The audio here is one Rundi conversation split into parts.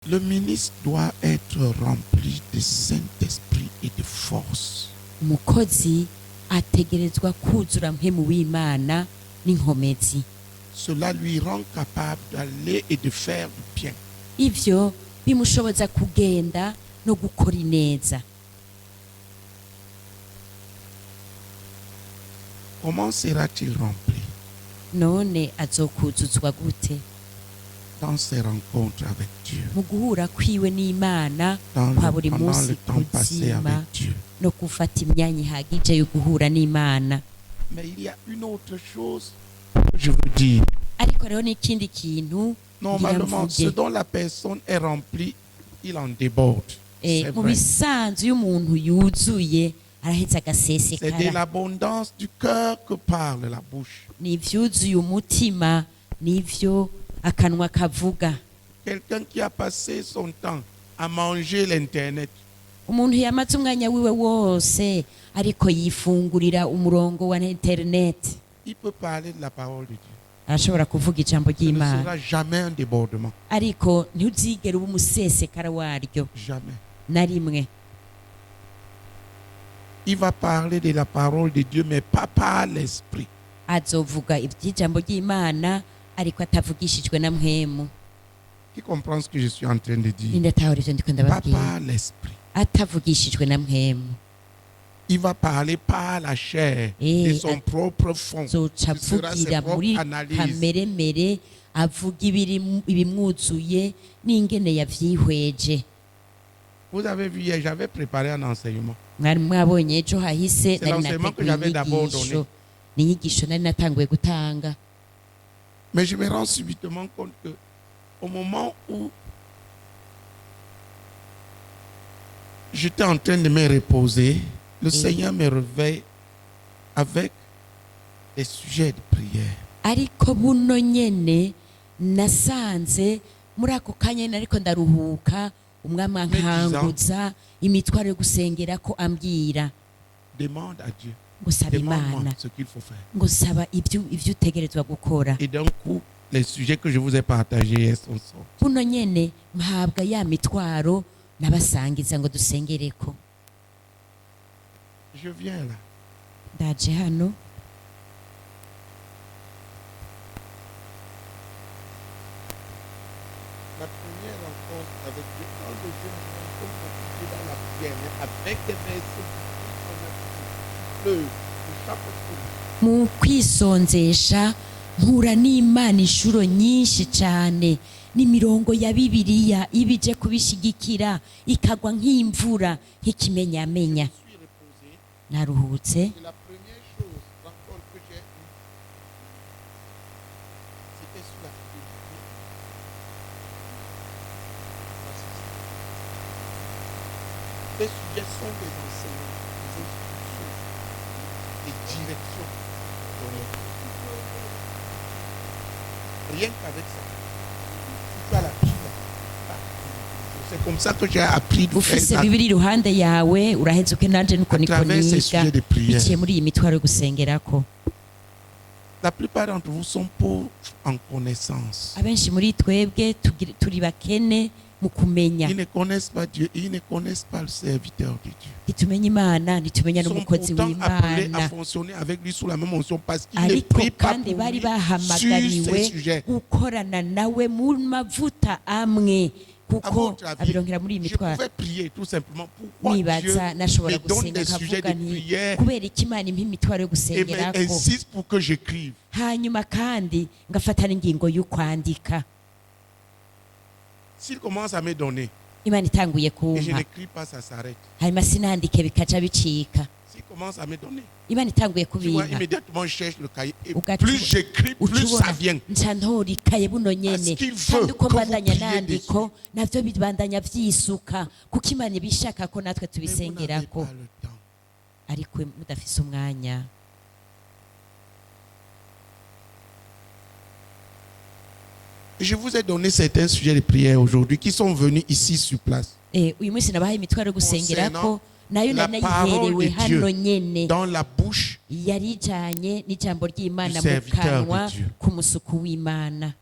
Le ministre doit être rempli de Saint-Esprit et de force. umukozi ategerezwa kuzura mpemu w'Imana n'inkomezi. Cela lui rend capable d'aller et de faire du bien. Ivyo bimushoboza kugenda no gukora ineza. Comment sera-t-il rempli? None azokuzuzwa gute? Dans ses rencontres avec Dieu, Mu guhura kwiwe n'Imana dans kwa buri pendant munsi le temps passé avec kuzima Dieu. no gufata imyanya ihagije yo guhura n'Imana. Mais il y a une autre chose que je veux dire. Ariko rero n'ikindi kintu Normalement, ce mvuge. dont la personne est remplie, il en déborde. C'est Mu vrai. bisanzwe iyo umuntu yuzuye araheza C'est de agasesekara. l'abondance du cœur que parle la bouche. Ni ivyuzuye umutima nivyo akanwa kavuga. Quelqu'un qui a passé son temps à manger l'Internet, Umuntu yamaze umwanya wiwe wose ariko yifungurira umurongo wa internet, il peut parler de la parole de Dieu. arashobora kuvuga ijambo Ce ne ry'Imana, sera jamais un débordement. ariko ntuzigere uba umusesekara waryo Jamais. na rimwe. Il va parler de la parole de Dieu, mais pas par l'esprit. Azovuga iby'ijambo ry'Imana ariko atavugishijwe na mpwemu. Qui comprend ce que je suis en train de dire? Nindatahura ivyo ndiko Pas ndababwira. par l'esprit. Atavugishijwe na mpwemu Il va parler par la chair, Et de son propre fond. azoca Ce sera ses avugira muri propres analyses. kameremere, avuga ibimwuzuye n'ingene yavyihweje. Vous avez vu hier, j'avais préparé un enseignement. Mwari mwabonye ejo hahise C'est nari l'enseignement que nateguye j'avais d'abord inyigisho donné. ni inyigisho nari natanguye gutanga, Mais je me rends subitement compte que au moment où j'étais en train de me reposer, le Seigneur me réveille avec des sujets de prière. ariko buno nyene nasanze muri ako kanya nariko ndaruhuka umwami ankanguza imitwaro yo gusengera ko ambwira Demande à Dieu. ngo saba Demande-moi Imana, ce qu'il faut faire. ngo saba ibyo utegerezwa gukora. Et d'un coup, les sujets que je vous ai partagés hier sont sortis. Buno nyene mpabwa ya mitwaro nabasangiza ngo dusengereko. Je viens là. Ndaje hano La première rencontre avec Dieu, quand le Dieu me rencontre dans la prière, mais avec des versets qui pleuvent, de chaque fois. mu kwisonzesha mpura n'Imana inshuro nyinshi cyane, n'imirongo ya Bibiliya ibije kubishigikira ikagwa nk'imvura nk'ikimenyamenya. Je suis reposé. Naruhutse, Et la première chose, rencontre que j'ai eue, c'était sur la fidélité. Ces sujets sont des enseignements, des instructions, des directions données. Rien qu'avec ça, si tu as la Bible, c'est comme ça que j'ai appris de ufise faire Bibiri iruhande yawe uraheze uke nanje nuko à niko travers ces niga sujets de prière. biciye muri iyi mitwaro yo gusengerako. La plupart d'entre vous sont pauvres en connaissance. Abenshi muri twebwe turi bakene mu kumenya, Ils ne connaissent pas Dieu, ils ne connaissent pas le serviteur de Dieu. ntitumenya Imana, ntitumenya Ils sont n'umukozi pourtant appelés à w'Imana, fonctionner avec lui sous la même onction parce qu'il ne ariko prie pas kandi pour bari lui sur bahamagariwe ces sujets. gukorana nawe mu mavuta amwe, À kuko votre avis, abironkera muri iyi je mitwaro. pouvais prier tout simplement. Pourquoi Dieu Nibaza nashobora me donne gusenga des sujets nkavuga de nti prière kubera iki Imana impa imitwaro yo et gusengerako, insiste pour que j'écrive? hanyuma kandi ngafata n'ingingo y'ukwandika. S'il commence à me donner Imana itanguye et je kumpa, n'écris pas, ça s'arrête. hanyuma sinandike bikaca bicika. S'il commence à me donner, Imana itanguye tu vois, kubimpa, immédiatement je cherche le cahier. Et Ugaca plus j'écris, plus ça ucubona vient. nca ntora ikaye buno nyene, Parce qu'il veut kandi uko que vous mbandanya priez nandiko navyo bibandanya vyisuka, kuko Imana ibishaka ko natwe Mais vous n'avez tubisengerako, pas le temps. ariko mudafise umwanya. Je vous ai donné certains sujets de prière aujourd'hui qui sont venus ici sur place. Uyu munsi nabahaye imitwaro yo gusengerako, nayo la nari parole nayiherewe de hano Dieu nyene, dans la bouche yari ijanye n'ijambo ry'Imana du mu serviteur kanwa de Dieu. k'umusuku w'Imana.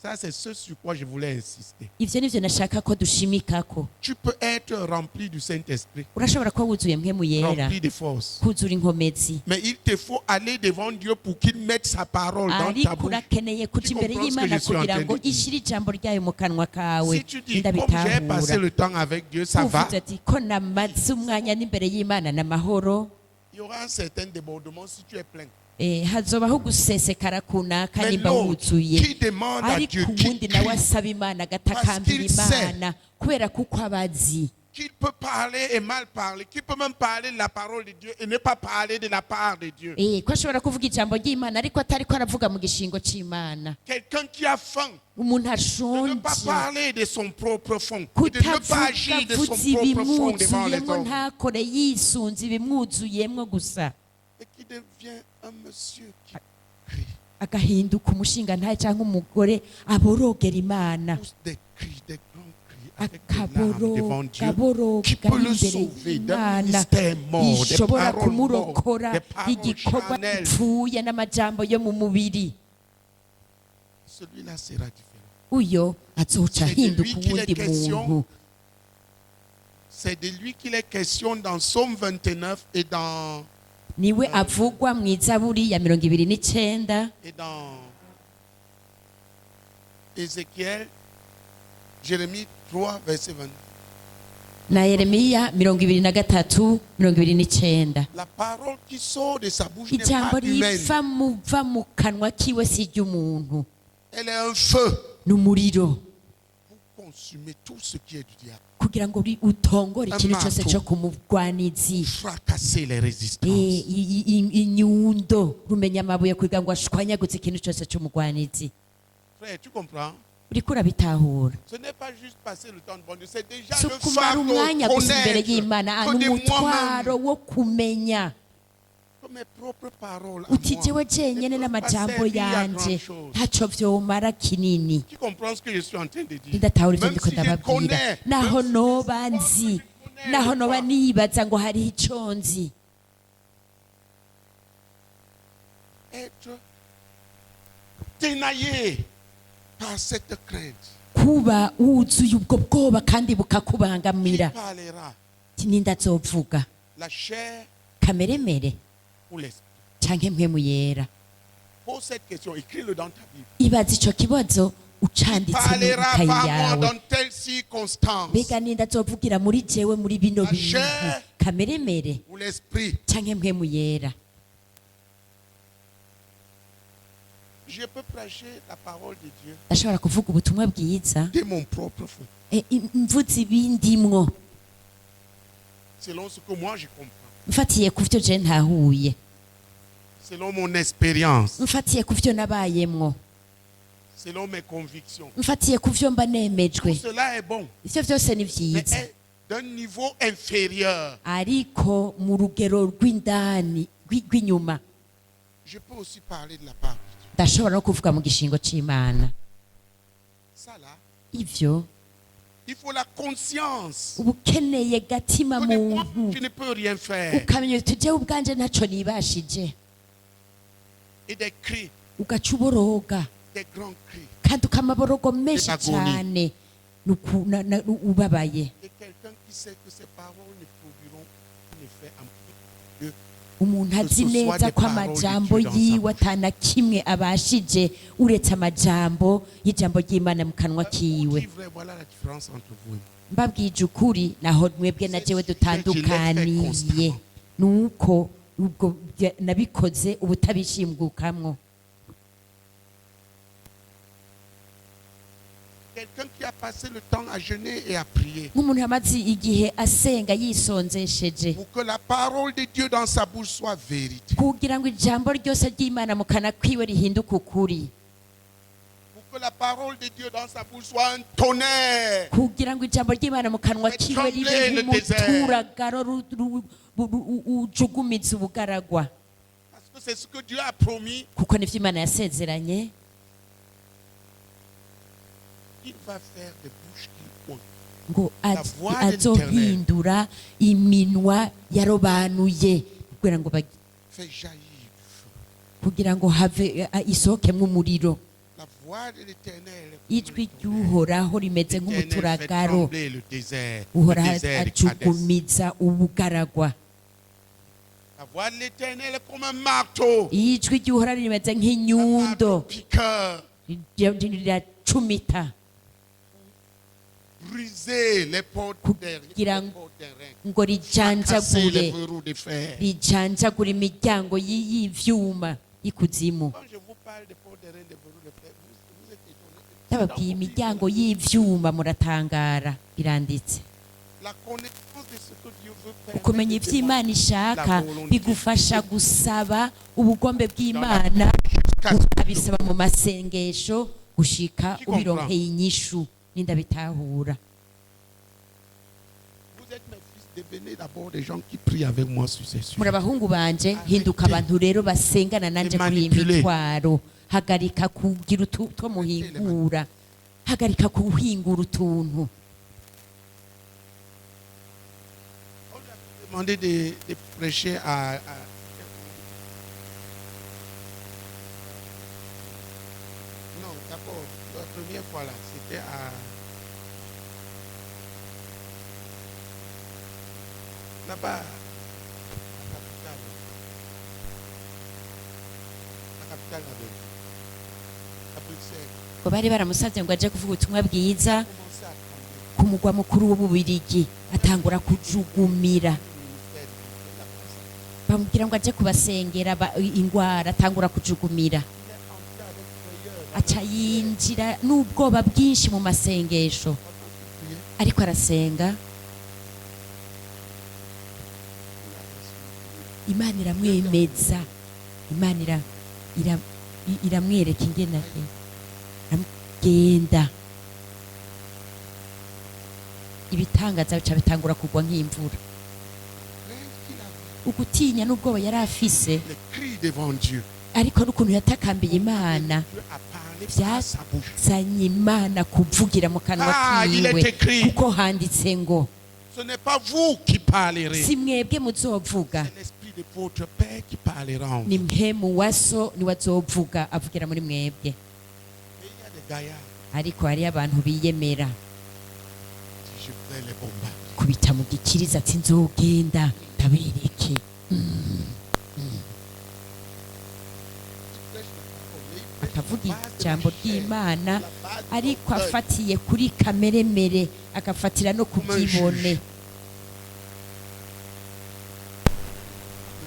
Ça, c'est ce sur quoi je voulais insister. ivyo nivyo nashaka ko dushimikako. Tu peux être rempli du Saint-Esprit, Urashobora kuba wuzuye mpwemu yera, rempli de force. kuzura inkomezi, Mais il te faut aller devant Dieu pour qu'il mette sa parole dans ta ariko bouche. urakeneye kuja Tu imbere comprends ce que y'Imana je suis en kugira train ngo de dire? ishire ijambo ryayo mu kanwa kawe. Si tu dis, comme j'ai passé Ndabitahura. le temps avec Dieu, ça va. Uvuze ati ko namaze umwanya n'imbere y'Imana n'amahoro, Il y aura un certain débordement si tu es plein. hazobaho gusesekara kunaka Mais nimba l'autre wuzuye. qui demande à Dieu, Ariko qui uwundi nawe crie, asaba Imana agatakambira Parce qu'il Imana kubera kuko abazi qu'il peut parler et mal parler, qu'il peut même parler de la parole de Dieu et ne pas parler de la part de Dieu. ko ashobora kuvuga ijambo ry'Imana ariko atariko aravuga mu gishingo c'Imana. Quelqu'un qui a faim, Umuntu de ne pas ashonje parler de son propre fond, et de ne pas kutavuga agir de son avuze propre fond devant les ibimwuzuyemwo hommes. ntakore yisunze ibimwuzuyemwo gusa, Et qui devient un monsieur qui crie. agahinduka umushinga ntaye cyangwa umugore aborogera Imana, Pousse des cris, des grands cris, avec des larmes devant Dieu. akaboroga Qui peut le imbere sauver d'un y'Imana ministère mort, des ishobora paroles mortes, kumurokora des paroles igikorwa charnelles. gipfuye n'amajambo yo mu mubiri. Celui-là sera différent. Uyo azoca C'est de lui ahinduka qu'il est uwundi question. muntu. C'est de lui qu'il est question dans Psaume 29 et dans Niwe avugwa mu Izaburi ya 29 Ézéchiel, Jérémie 3, verset 20. na Yeremiya 23:29. La parole qui sort de sa bouche n'est Ijambo pas humaine. riva mu kanwa kiwe si ry'umuntu, Elle est un feu n'umuriro pour consumer tout ce qui est du diable. kugira ngo utongore ikintu Amato. cyose cyo kumugwanizi. Fracasser les résistances. Inyundo rumenya amabuye kugira ngo ashwanyagutse ikintu cyose cy'umugwanizi. Frère, tu comprends? Uriko urabitahura, Ce n'est pas juste passer le temps de bon Dieu, c'est déjà si le ukumara fardeau umwanya de gusa imbere connaître y'Imana, que de n'umutwaro moi-même, wo kumenya que mes propres paroles à uti moi jewe ne jenyene peuvent pas n'amajambo servir à yanje grand-chose. ntaco vyomara kinini. Tu comprends ce que je suis en train de dire? Ndatahura ivyo Même ndiko si je ndababwira, connais, naho même si noba je nzi, connais naho le noba quoi. nibaza ngo hariho ico nzi, Être tenaillé par cette crainte. kuba wuzuye ubwo bwoba kandi Qui bukakubangamira. parlera? Ati ninde azovuga, La chair kameremere ou l'esprit? canke mpwemu yera? Pose cette question, écris-le dans ta Bible. Ibaza ico kibazo Qui ucanditse mu parlera ikayi par moi yawe. dans telle circonstance? Mbega ninde azovugira muri jewe muri bino La bintu, chair. kameremere Ou l'esprit? canke mpwemu yera? Je peux prêcher la parole de Dieu Ndashobora kuvuga ubutumwa bwiza de mon propre fond, mvuze ibindimwo selon ce que moi je comprends, mfatiye ku vyo je ntahuye, selon mon expérience, mfatiye ku vyo nabayemwo, selon mes convictions. mfatiye ku vyo mba Tout nemejwe. cela est bon, Ivyo vyose ni mais vyiza, est d'un niveau inférieur. ariko mu rugero rw'indani rw'inyuma. Je peux aussi parler de la part de Dieu. Ndashobora no kuvuga mu gishingo c'Imana. Ça là, Ivyo il faut la conscience uba ukeneye gatima que de moi, muntu, tu ne peux rien faire. ukamenya uti jewe ubwanje ntaco nibashije, Et des cris, ugaca uboroga des grands cris kandi ukamaborogo menshi Agonie. cane, ubabaye. de quelqu'un qui sait que ses paroles ne produiront un effet en Dieu. Umuntu azi neza ko amajambo yiwe atana kimwe abashije uretse amajambo y'ijambo ry'Imana mu kanwa kiwe. Voilà la différence entre vous et moi. Mbabwije ukuri, naho mwebwe na jewe dutandukaniye, nuko ubwo nabikoze ubutabishimgukamwo. Quelqu'un qui a passé le temps à jeûner et à prier Nk'umuntu yamaze igihe asenga yisonzesheje pour que la parole de Dieu dans sa bouche soit vérité, kugira ngo ijambo ryose ry'Imana mu kanwa kiwe rihinduke ukuri, pour que la parole de Dieu dans sa bouche soit un tonnerre, kugira ngo ijambo ry'Imana mu kanwa kiwe ribe nk'umuturagaro ujugumitse ubugaragwa, parce que c'est ce que Dieu a promis. kuko nivyo Imana yasezeranye. Il va faire des bouches qui ont Ngo La voix de azohindura iminwa yarobanuye kugira ngo fait jaillir du feu. kugira ngo have isohokemwo umuriro. La voix de l'Éternel ijwi ry'uhoraho rimeze fait nk'umuturagaro trembler le désert uhoraho de Kadesh. ajugumiza ubugaragwa. La voix de l'Éternel est comme un marteau, ijwi ry'uhoraho rimeze un marteau nk'inyundo piqueur, riracumita briser les portes d'airain, kugira ngo casser les rijanjagure verrous de fer. rijanjagura imiryango y'ivyuma y'ikuzimu. Quand je vous parle des portes d'airain, des verrous de fer, vous êtes étonnés. ndababwiye imiryango y'ivyuma muratangara. biranditse La connaissance de ce que Dieu veut faire. ukumenya ivyo Imana ishaka bigufasha gusaba ubugombe bw'Imana, ukabisaba mu masengesho gushika ubironkeye inyishu. Nindabitahura. Vous êtes mes fils, devenez d'abord des gens qui prient avec moi sur ces sujets. muri abahungu banje hinduka abantu rero basengana nanje kuri iyi mitwaro. Hagarika kugira utwo muhingura, hagarika kuhingura utuntu. On lui a demandé de prêcher à non, d'abord, la première fois là, c'était à là-bas, la capitale à Bruxelles. ngo bari baramusavye ngo aje kuvuga ubutumwa bwiza Commencé à trembler. ku mugwa mukuru w'Ububirigi, atangura kujugumira. Bamubwira ngo aje kubasengera ingwara, atangura kujugumira. Aca yinjira n'ubwoba bwinshi mu masengesho, ariko arasenga. Imana iramwemeza, Imana iramwereka ingene genda. Ibitangaza bica bitangura kugwa nk'imvura. Ugutinya n'ubwoba yari afise, Les cris devant Dieu. ariko n'ukuntu yatakambiye Imana Dieu a parlé par sa bouche. byazanye Imana kuvugira mu kanwa Il est kiwe, écrit. kuko handitse ngo Ce n'est pas vous qui parlerez. si mwebwe muzovuga, C'est l'esprit de votre Père qui parlera en vous. ni mpemu wa so niwe azovuga, avugira muri mwebwe. Mais il y a des gaillards Ariko hariyo abantu biyemera qui je vais les bombarder. kubita mu gikiriza ati nzogenda ndabereke. Akavuga ijambo ry'Imana, ariko afatiye kuri kameremere, agafatira no ku byibone,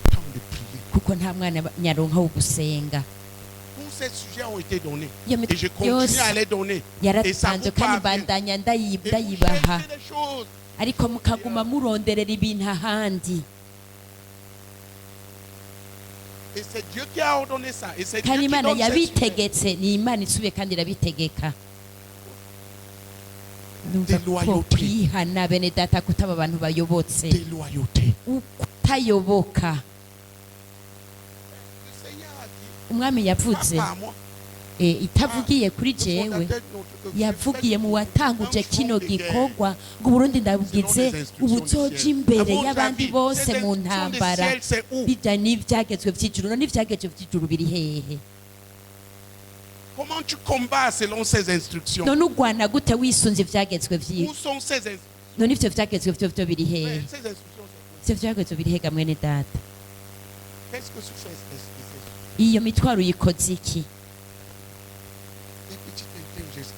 Le temps de prier. kuko nta mwana nyaronka wo gusenga. Tous ces sujets ont été donnés. Iyo Et je mitwe yose continue à les donner. Et ça yaratanzwe vous kandi parvient. bandanya Et vous ndayibaha, cherchez des choses. ariko mukaguma muronderera ibintu ahandi. Et c'est Dieu qui a ordonné ça. Et c'est Dieu kandi qui Imana donne ces sujets. yabitegetse, ni Imana isubiye kandi irabitegeka. Numva ko Déloyauté. kwihana bene data kutaba abantu bayobotse, Déloyauté. ukutayoboka. Le Seigneur a dit, Umwami yavuze, pas par moi. itavugiye kuri Le jewe, fondateur de notre- yavugiye mu watanguje kino gikorwa ngo Burundi ndabugize ubuzoja imbere y'abandi bose mu ntambara, bijya n'ivyagezwe vy'ijuru. None ivyagezwe vy'ijuru biri hehe? Comment tu combats selon ces instructions? None ugwana gute wisunze ivyagezwe vyiwe? Où sont ces instructions? None ivyo vyagezwe vyo biri hehe? Ouais, ces instructions, Ivyo vyagezwe biri hehe mwene data? qu'est-ce que tu fais ces instructions? Iyo mitwaro uyikoze iki? Des petites intelligences.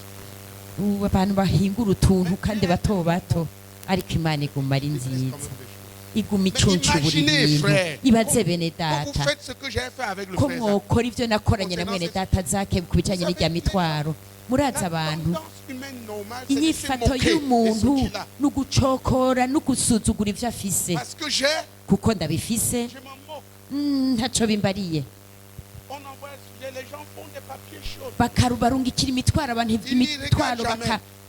Ubu abantu bahingura utuntu kandi bato bato, ariko Imana iguma ari nziza, iguma icuncubura ibintu. Ibaze bene Quand vous data faites ce que j'ai fait avec le ko frère, mwokora ivyo nakoranye na mwene data Zake ku bijanye n'irya mitwaro. Murazi abantu, tendance humaine normale, c'est de se inyifato moquer de y'umuntu ce qu'il a. n'ugucokora n'ugusuzugura ivyo afise. Parce que j'ai, Kuko ndabifise, je m'en moque. ntaco bimbariye. On envoie un sujet, les gens font des papiers chauds. Bakarubarungikira imitwaro, abantu imitwaro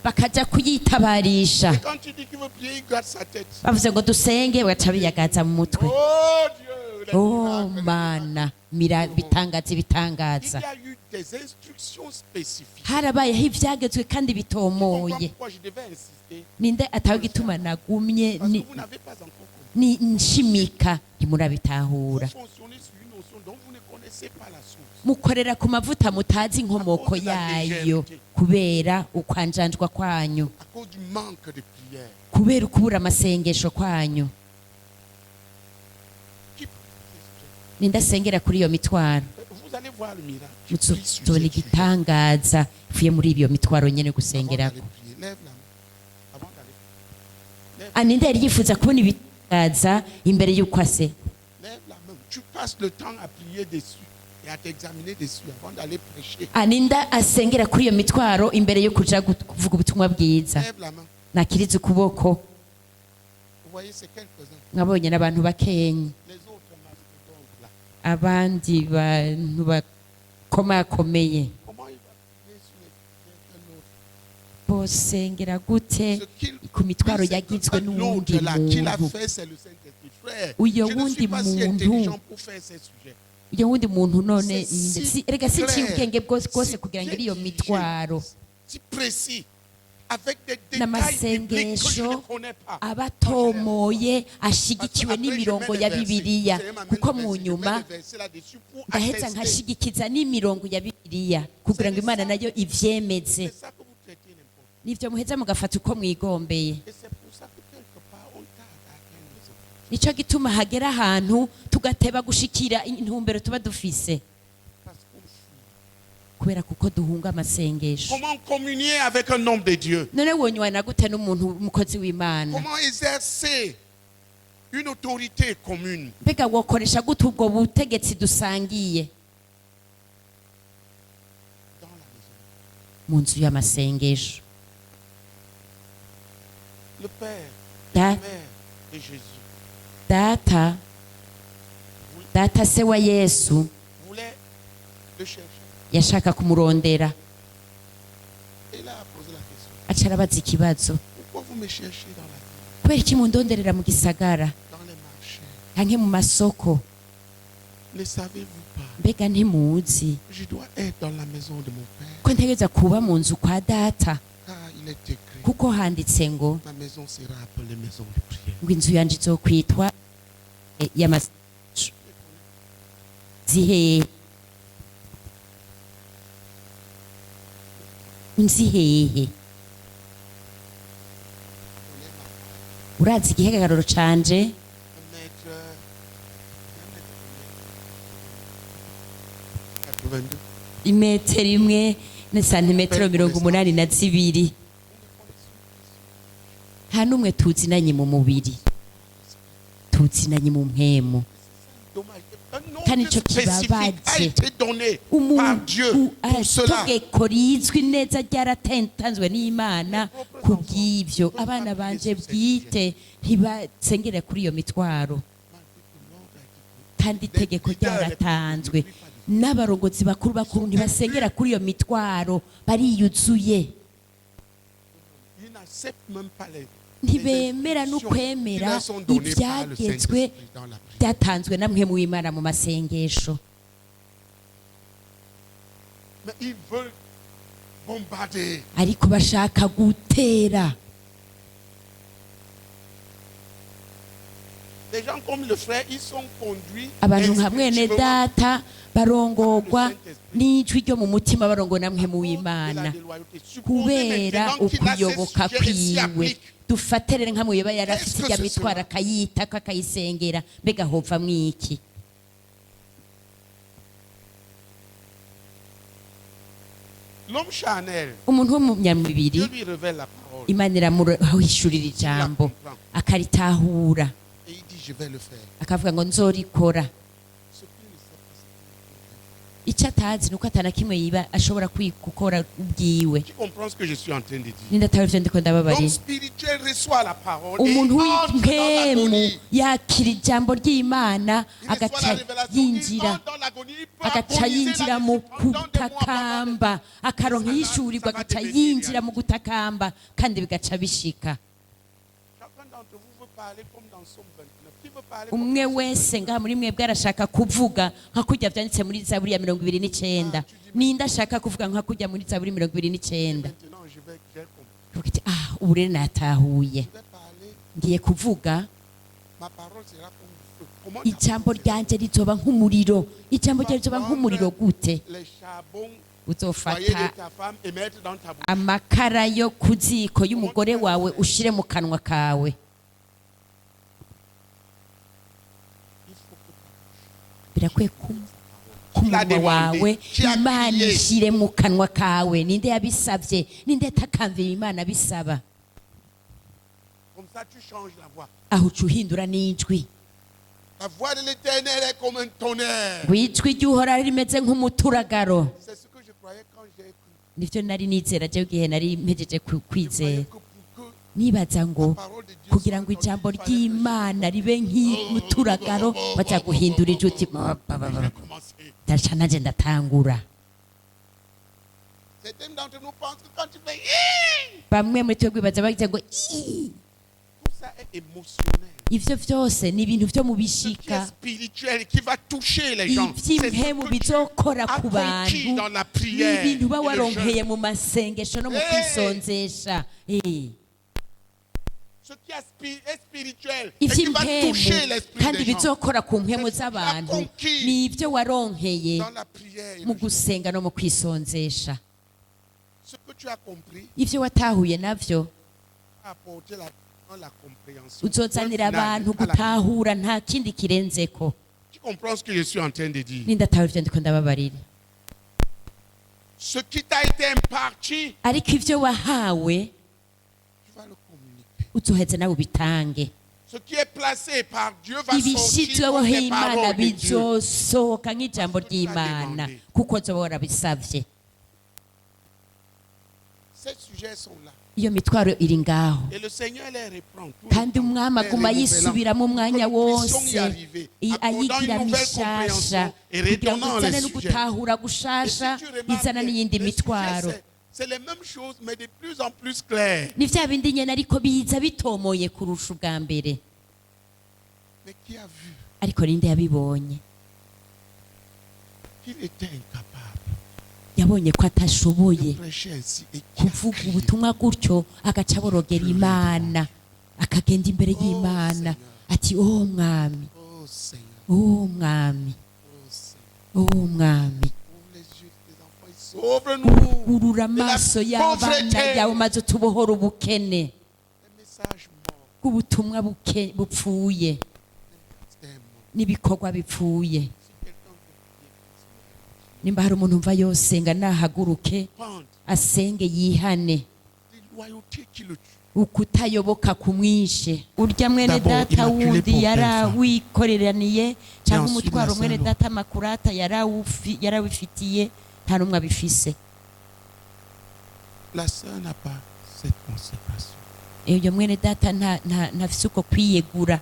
bakaja kuyitabarisha. Et quand tu dis qu'il veut prier, il garde sa tête. Bavuze ngo dusenge, bagaca biyagaza mu mutwe. Oh Dieu, les Oh miracles. mana, bitangaza Il ibitangaza. y a eu des instructions spécifiques. Harabayeho ivyagezwe kandi Je comprends bitomoye. pourquoi je devais insister. Ninde ataho gituma nagumye Parce que vous n'avez pas encore compris. nshimika, ntimurabitahura. Vous fonctionnez sur une notion dont vous ne connaissez connaissez pas la source. mukorera ku mavuta mutazi inkomoko yayo kubera ukwanjanjwa kwanyu, À cause du manque de prière. kubera ukubura amasengesho kwanyu. Qui prie ce sujet? Nindasengera kuri iyo mitwaro, Vous allez voir le miracle. Qui prie sur tubona ce sujet. igitangaza ivuye muri iyo mitwaro nyene Avant gusengerako. d'aller prier, lève la main. Avant d'aller. Aninde yari yifuza kubona ibitangaza imbere y'uko ase. Lève la main. Tu passes le temps à prier dessus et à t'examiner dessus avant d'aller prêcher. Aninda asengera kuri iyo mitwaro imbere yo kuja kuvuga ubutumwa bwiza. Lève la main. Nakiriza ukuboko, Vous voyez, c'est quelques-uns. nkabonye n'abantu bakenye, Les autres mastodontes là. abandi bantu bakomakomeye. Comment il va prier sur quelqu'un d'autre? Bosengera gute Ce qu'il ku mitwaro c'est que yagizwe n'uwundi l'autre là, qui l'a muntu? fait, c'est le Saint-Esprit. Frère, Uyo je ne suis wundi pas si muntu. intelligent pour faire ces sujets. Iyo wundi muntu none C'est si rega si clair, ubwenge bwose si kugira ngo bien iyo dirigé, mitwaro si précis, avec des détails bibliques que je n'amasengesho ne connais pas. abatomoye ashigikiwe n'imirongo ya Bibiliya, kuko mu nyuma ndaheza nkashigikiza n'imirongo ya Bibiliya kugira ngo Imana nayo ivyemeze. C'est ça que vous traitez n'importe. Nivyo muheza mugafata uko mwigombeye. Et c'est pour ça que quelque part on tarde à atteindre les objectifs. Nico gituma hagera ahantu tugateba gushikira intumbero tuba dufise, Parce qu'on fuit. kubera kuko duhunga amasengesho. Comment communier avec un homme de Dieu? None wonywana gute n'umuntu umukozi w'Imana? Comment exercer une autorité commune? Mbega wokoresha gute ubwo butegetsi dusangiye Dans la maison. mu nzu y'amasengesho? Le Père, Da- la Mère de Jésus data se wa Yesu voulait le chercher. yashaka kumurondera, Et là, a posé la question. aca arabaza ikibazo, Pourquoi vous me cherchez dans la vie, kubera iki mundonderera mu gisagara dans les marchés? canke mu masoko? Ne savez-vous pas? Mbega ntimuzi Je dois être dans la maison de mon Père. ko ntegereza kuba mu nzu kwa data? Car il est écrit, Kuko handitse ngo ma maison sera appelée maison de prière. ngo inzu yanje izokwitwa y'amasengesho. Zihehe nzi hehe? Urazi igihagararo canje? 1 mètre, 82. Imetero imwe na santimetero 82. Nta n'umwe tuzinanye mu mubiri, tuzinanye mu mpemu. Dommage. Un Kandi ordre ico spécifique a kibabaje. été donné par Dieu pour cela. Itegeko rizwi neza ryaratanzwe n'Imana ku bw'ivyo abana banje bwite ntibasengere kuri iyo mitwaro, kandi itegeko ryaratanzwe. N'abarongozi bakuru ntibasengera kuri iyo mitwaro, bariyuzuye, Il n'accepte même pas les ntibemera n'ukwemera ibyagezwe byatanzwe na mpwemu w'Imana mu masengesho. Mais ils veulent bombarder. Ariko bashaka gutera. Les gens comme le frère, ils sont conduits Abantu nka mwene instinctivement data barongorwa n'ijwi ryo mu mutima, barongowe na mpwemu de la w'Imana déloyauté. Supposez kubera maintenant qu'il a ukuyoboka ces sujets et s'y kwiwe. applique. Dufatere nka muyoba yarafite Est-ce que ijya ce mitwara sera? akayitako akayisengera, mbega hova mwiki? L'homme charnel, Umuntu w'umunyamubiri Dieu lui révèle la parole. Imana iramuhishurira ijambo akaritahura, Et il dit, je vais le faire. akavuga ngo nzorikora. Ce qu'il ne sait pas, c'est Icyo atazi nuko atana kimwe yiba ashobora gukora ubwiwe. tu comprends ce que je suis en train de dire. Nindatawe ivyo ndiko ndababarira. L'homme spirituel reçoit la parole et Umuntu entre dans w'impemu l'agonie. yakira ijambo ry'Imana Il reçoit agaca la révélation, il yinjira entre dans l'agonie, il peut agaca agoniser yinjira mu là-dessus pendant des mois, gutakamba, akaronka yishurirwa agaca yinjira mu gutakamba, kandi bigaca bishika. Chacun d'entre vous veut parler comme dans Somme 29. Qui veut parler comme Umwe dans Somme wese ngaha muri mwebwe arashaka kuvuga nka kurya vyanditse muri Zaburi ya 29. Ninde ashaka kuvuga nka kurya muri Zaburi 29? Maintenant, j'ai compris. Uvuga ati, ubu rero natahuye, Je vais parler, ngiye kuvuga, ma parole sera comme du feu. Comment ta ijambo pensée? ryanje rizoba nk'umuriro. Ijambo ryanje rizoba nk'umuriro gute? Les charbons foyer Uzofata de ta femme et mettre dans ta bouche. amakara yo ku ziko y'umugore wawe ushire mu kanwa kawe. Il faut que Birakwiye ku munwa wawe Imana ishire mu kanwa kawe. Ninde yabisabye? Ninde takamviye Imana bisaba? comme ça tu changes la voix. Aho ucuhindura n'ijwi. La voix de l'Éternel est comme un tonnerre. Wijwi ry'uhoraho rimeze nk'umuturagaro. C'est ce que je croyais quand j'ai cru. Nivyo nari nizera je igihe nari mpejeje Je croyais kwizera. que pour que Nibaza la ngo parole de Dieu kugira soit ngo ijambo entendue, il fallait que ry'Imana ribe nk'umuturagaro baza guhindura ijwi uti je vais commencer. ndaca nanje ndatangura. Certains d'entre nous pensent que quand tu fais Hi! Bamwe muri twebwe baza bagize ngo "Ii!" Tout ça est émotionnel. ivyo vyose ni ibintu vyo mu Ce qui est bishika spirituel et qui va toucher les gens. C'est ce ivy'impemu que tu bizokora as ku conquis bantu dans la prière. n'ibintu uba et le waronkeye jeûne. mu masengesho no mu Hey! kwisonzesha. Ce qui est spirituel et qui va Ivy'impemu toucher l'esprit kandi des gens. bizokora ku mpemu C'est ce z'abantu qu'il a conquis ni ivyo waronkeye dans la prière. Et mu le jeûne. gusenga no mu kwisonzesha. Ce que tu as compris Ivyo watahuye navyo a apporté la compréhension. uzozanira Point final abantu à la- gutahura nta kindi kirenzeko. Tu comprends ce que je suis en train de dire? Nindatahura ivyo ndiko ndababarira. Ce qui t'a été imparti, Ariko ivyo wahawe tu vas le communiquer. uzoheze nawe ubitange. Ce qui est placé par Dieu va sortir Ibishitsweho comme les Imana paroles de Dieu. bizosohoka nk'ijambo ry'Imana kuko zoba warabisavye. Ces sujets sont là. Iyo mitwaro iri ngaho Et le Seigneur les reprend. tout le kandi temps, umwami les aguma renouvelant, yisubiramo umwanya que nous puissions wose y arriver, accordant ayigira une nouvelle mishasha compréhension et kugira ngo retournant izane les no sujets. gutahura Et si gushasha tu remarques izana bien, n'iyindi les mitwaro. sujets, c'est les mêmes choses, mais de plus en plus claires. Ni vya bindi nyene ariko biza bitomoye kurusha ubwa mbere. Mais qui a vu Ariko ninde yabibonye? qu'il était incapable Yabonye ko de atashoboye prêcher ainsi et qui a kuvuga crié. ubutumwa gutyo agaca borogera Imana akagenda imbere y'Imana ati "Oh mwami, Oh Seigneur, oh mwami, oh Seigneur, oh mwami, ouvre les yeux des enfants et sauve-nous. urura amaso y'abana yawe maze tubohora ubukene Les messages morts, bw'ubutumwa bupfuye c'est un mot. n'ibikorwa bipfuye." Si quelqu'un veut Nimba hari umuntu umva yosenga nahaguruke prendre asenge yihane des loyautés qui le tuent. ukutayoboka kumwishe. Urya mwene D'abord, data immaculé wundi pour yarawikoreraniye cyangwa ensuite umutwaro la mwene salo. data makurata yarawifitiye nta n'umwe abifise. La sœur n'a pas cette consécration. Uyo mwene data ntafise uko kwiyegura.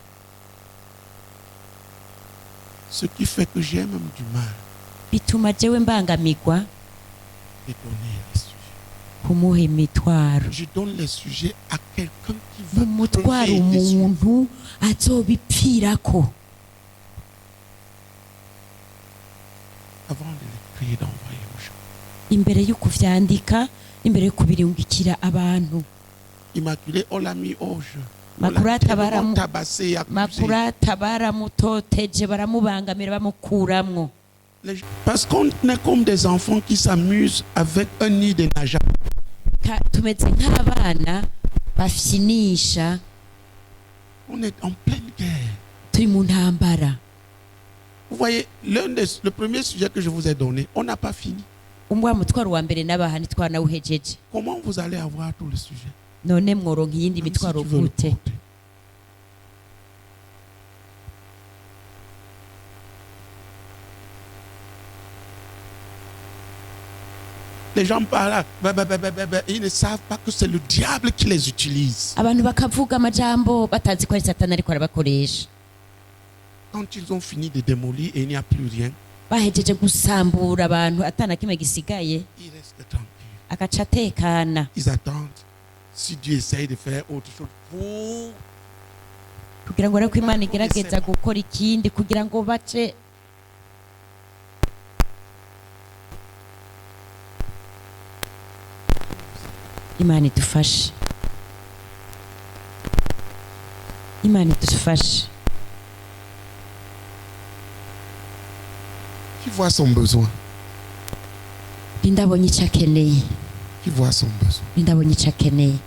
Ce qui fait que j'ai même du mal Bituma jewe mbangamigwa de donner les sujets. kumuha imitwaro. Je donne les sujets à quelqu'un qui va umutwaro crever dessus. umuntu azobipfirako Avant de l'écrire, d'envoyer aux gens. imbere yo kuvyandika, imbere yo kubirungikira abantu. Immaculé, on l'a mis au jeu. Makurata tabassé et accusé. Makurata baramutoteje baramubangamira bamukuramwo. Parce qu'on est comme des enfants qui s'amusent avec un nid de nageoires. Tumeze nk'abana bafyinisha On est en pleine guerre. turi mu ntambara. Vous voyez, le premier sujet que je vous ai donné, on n'a pas fini. Wa mutwaro wa mbere n'abaha ntitwanawuhejeje. Comment vous allez avoir tous les sujets? None mworonka iyindi Même si mitwaro tu veux le gute? porter. Les gens parlent, ils ne savent pas que c'est le diable qui les utilise. Abantu bakavuga amajambo batazi ko ari Satani ariko arabakoresha. Quand ils ont fini de démolir et il n'y a plus rien, Bahejeje gusambura abantu atana kimwe gisigaye ils restent tranquilles. agaca atekana Ils attendent. Si Dieu essaye de faire autre chose pour kugira ngo ariko Imana igerageza gukora ikindi kugira ngo bace. Imana idufashe. Imana idufashe. Qui voit son besoin. Ndabonye icyo akeneye. Qui voit son besoin. Ndabonye icyo akeneye.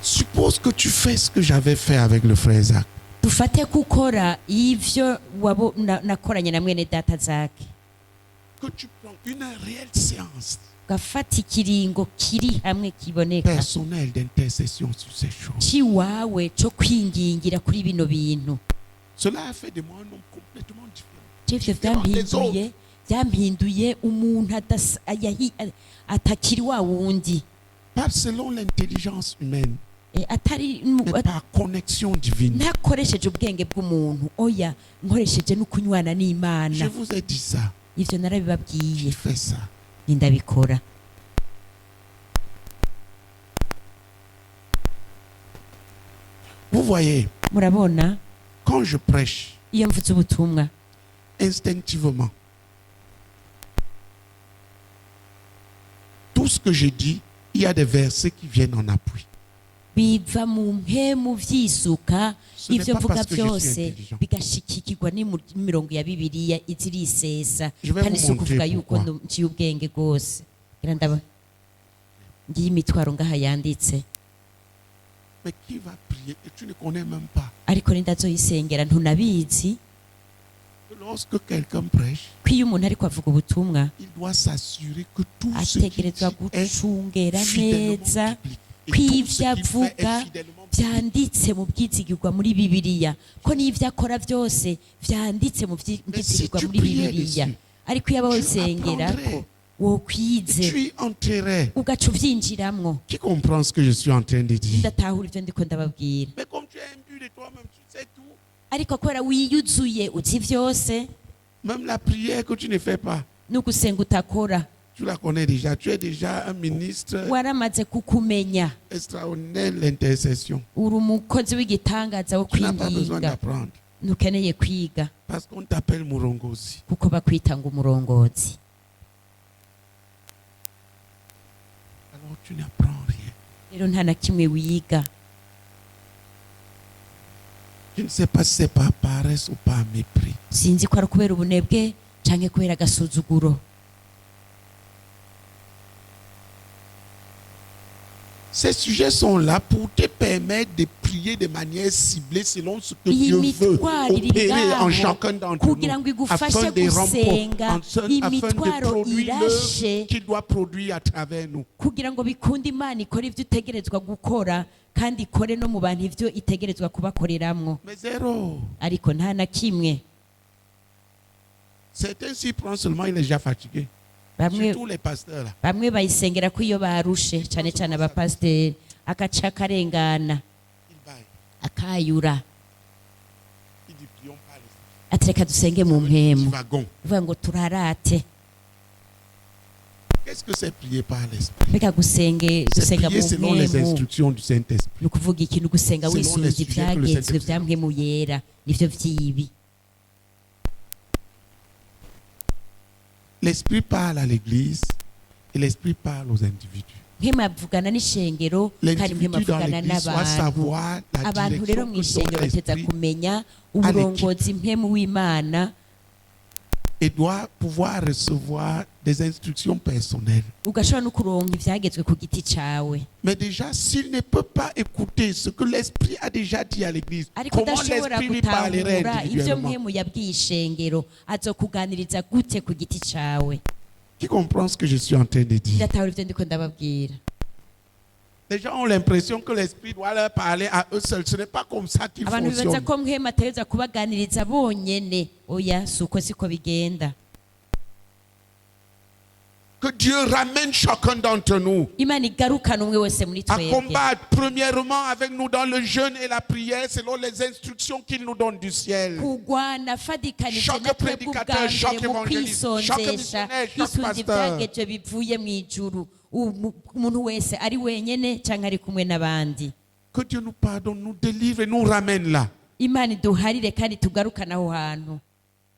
Suppose que tu fais ce que j'avais fait avec le frère Isaac. Dufate gukora ivyo nakoranye na mwene data Zake. Que tu prends une réelle séance Gafata ikiringo kiri hamwe kiboneka personnelle d'intercession sur ces choses. Ciwawe cyo kwingingira kuri bino bintu. Cela a fait de moi un homme complètement différent. Byampinduye umuntu atakiri wa wundi. Pas selon l'intelligence humaine. Atari mais par connexion divine. Ntakoresheje ubwenge bw'umuntu, oya nkoresheje n'ukunywana n'Imana. Je vous ai dit ça. Ivyo narabibabwiye. Je fais ça. Ndabikora. Vous voyez, murabona, quand je prêche, iyo mvuze ubutumwa, instinctivement, tout ce que je dis, il y a des versets qui viennent en appui. Biva mu mpemu vyisuka, ivyo mvuga byose bigashikikirwa n'imirongo ya Bibiliya izirisesa, kandi si ukuvuga yuko nciye ubwenge rwose. Ndaba ngiye imitwaro ngaha yanditse. Mais qui va prier et tu ne connais même pas. Ariko nindazoyisengera ntunabizi. Lorsque quelqu'un prêche, kwiyo umuntu ariko avuga ubutumwa, il doit s'assurer que tout ce qui ategerezwa gucungera neza kw'ivyo avuga vyanditse mu bwizigirwa muri Bibiliya, ko n'ivyo akora byose vyanditse mu bwizigirwa muri Bibiliya. Ariko iyo abasengerako wokwize ugaca uvyinjiramwo. Qui comprend ce que je suis en train de dire? Ndatahura ivyo ndiko ndababwira. Mais comme tu es imbu de toi-même, tu sais tout. Ariko kubera wiyuzuye uzi vyose, même la prière que tu ne fais pas, n'ugusenga utakora, tu la connais déjà. Tu es déjà un ministre waramaze kukumenya, extraordinaire l'intercession. Uri umukozi w'igitangaza wo kwinginga. Ntukeneye kwiga. Parce qu'on t'appelle murongozi. Kuko bakwita ngo umurongozi. Alors tu n'apprends rien. Rero nta na kimwe wiga. Je ne sais pas si c'est par paresse ou par mépris. Sinzi ko ari kubera ubunebwe canke kubera agasuzuguro. Ces sujets sont là pour te permettre de prier de manière ciblée selon ce que Dieu veut opérer en chacun d'entre nous, afin de produire l'œuvre qu'il doit produire à travers nous. Kugira ngo bikunde Imana ikora ivyo itegerezwa gukora kandi ikore no mu bantu ivyo itegerezwa kubakoreramwo. Mais zéro. Ariko nta na kimwe. Certains s'y prennent seulement, il est déjà fatigué. Surtout les pasteurs là. Bamwe bayisengera ko iyo barushe, cyane cyane abapasiteri, agaca karengana akayura. Atreka dusenge mu mpemu, uvuga ngo turarate. Qu'est-ce que c'est prier par l'esprit? Beka gusenge dusenga mu selon les instructions du Saint-Esprit. Nukuvuga ikintu gusenga wisunze ivyagezwe vyamwe mu yera, nivyo vyibi. L'esprit parle à l'église et l'esprit parle aux individus. L'individu doit savoir la direction que son esprit et doit pouvoir recevoir des instructions personnelles. Mais déjà, s'il ne peut pas écouter ce que l'esprit a déjà dit à l'église, comment l'esprit lui parlerait individuellement? Qui comprend ce que je suis en train de dire? Les gens ont l'impression que l'esprit doit leur parler à eux seuls. Ce n'est pas comme ça qu'il fonctionne. Que Dieu ramène chacun d'entre nous à combattre premièrement avec nous dans le jeûne et la prière selon les instructions qu'il nous donne du ciel. Chaque prédicateur, chaque évangéliste, chaque missionnaire, chaque pasteur. Que Dieu nous pardonne, nous délivre et nous ramène là.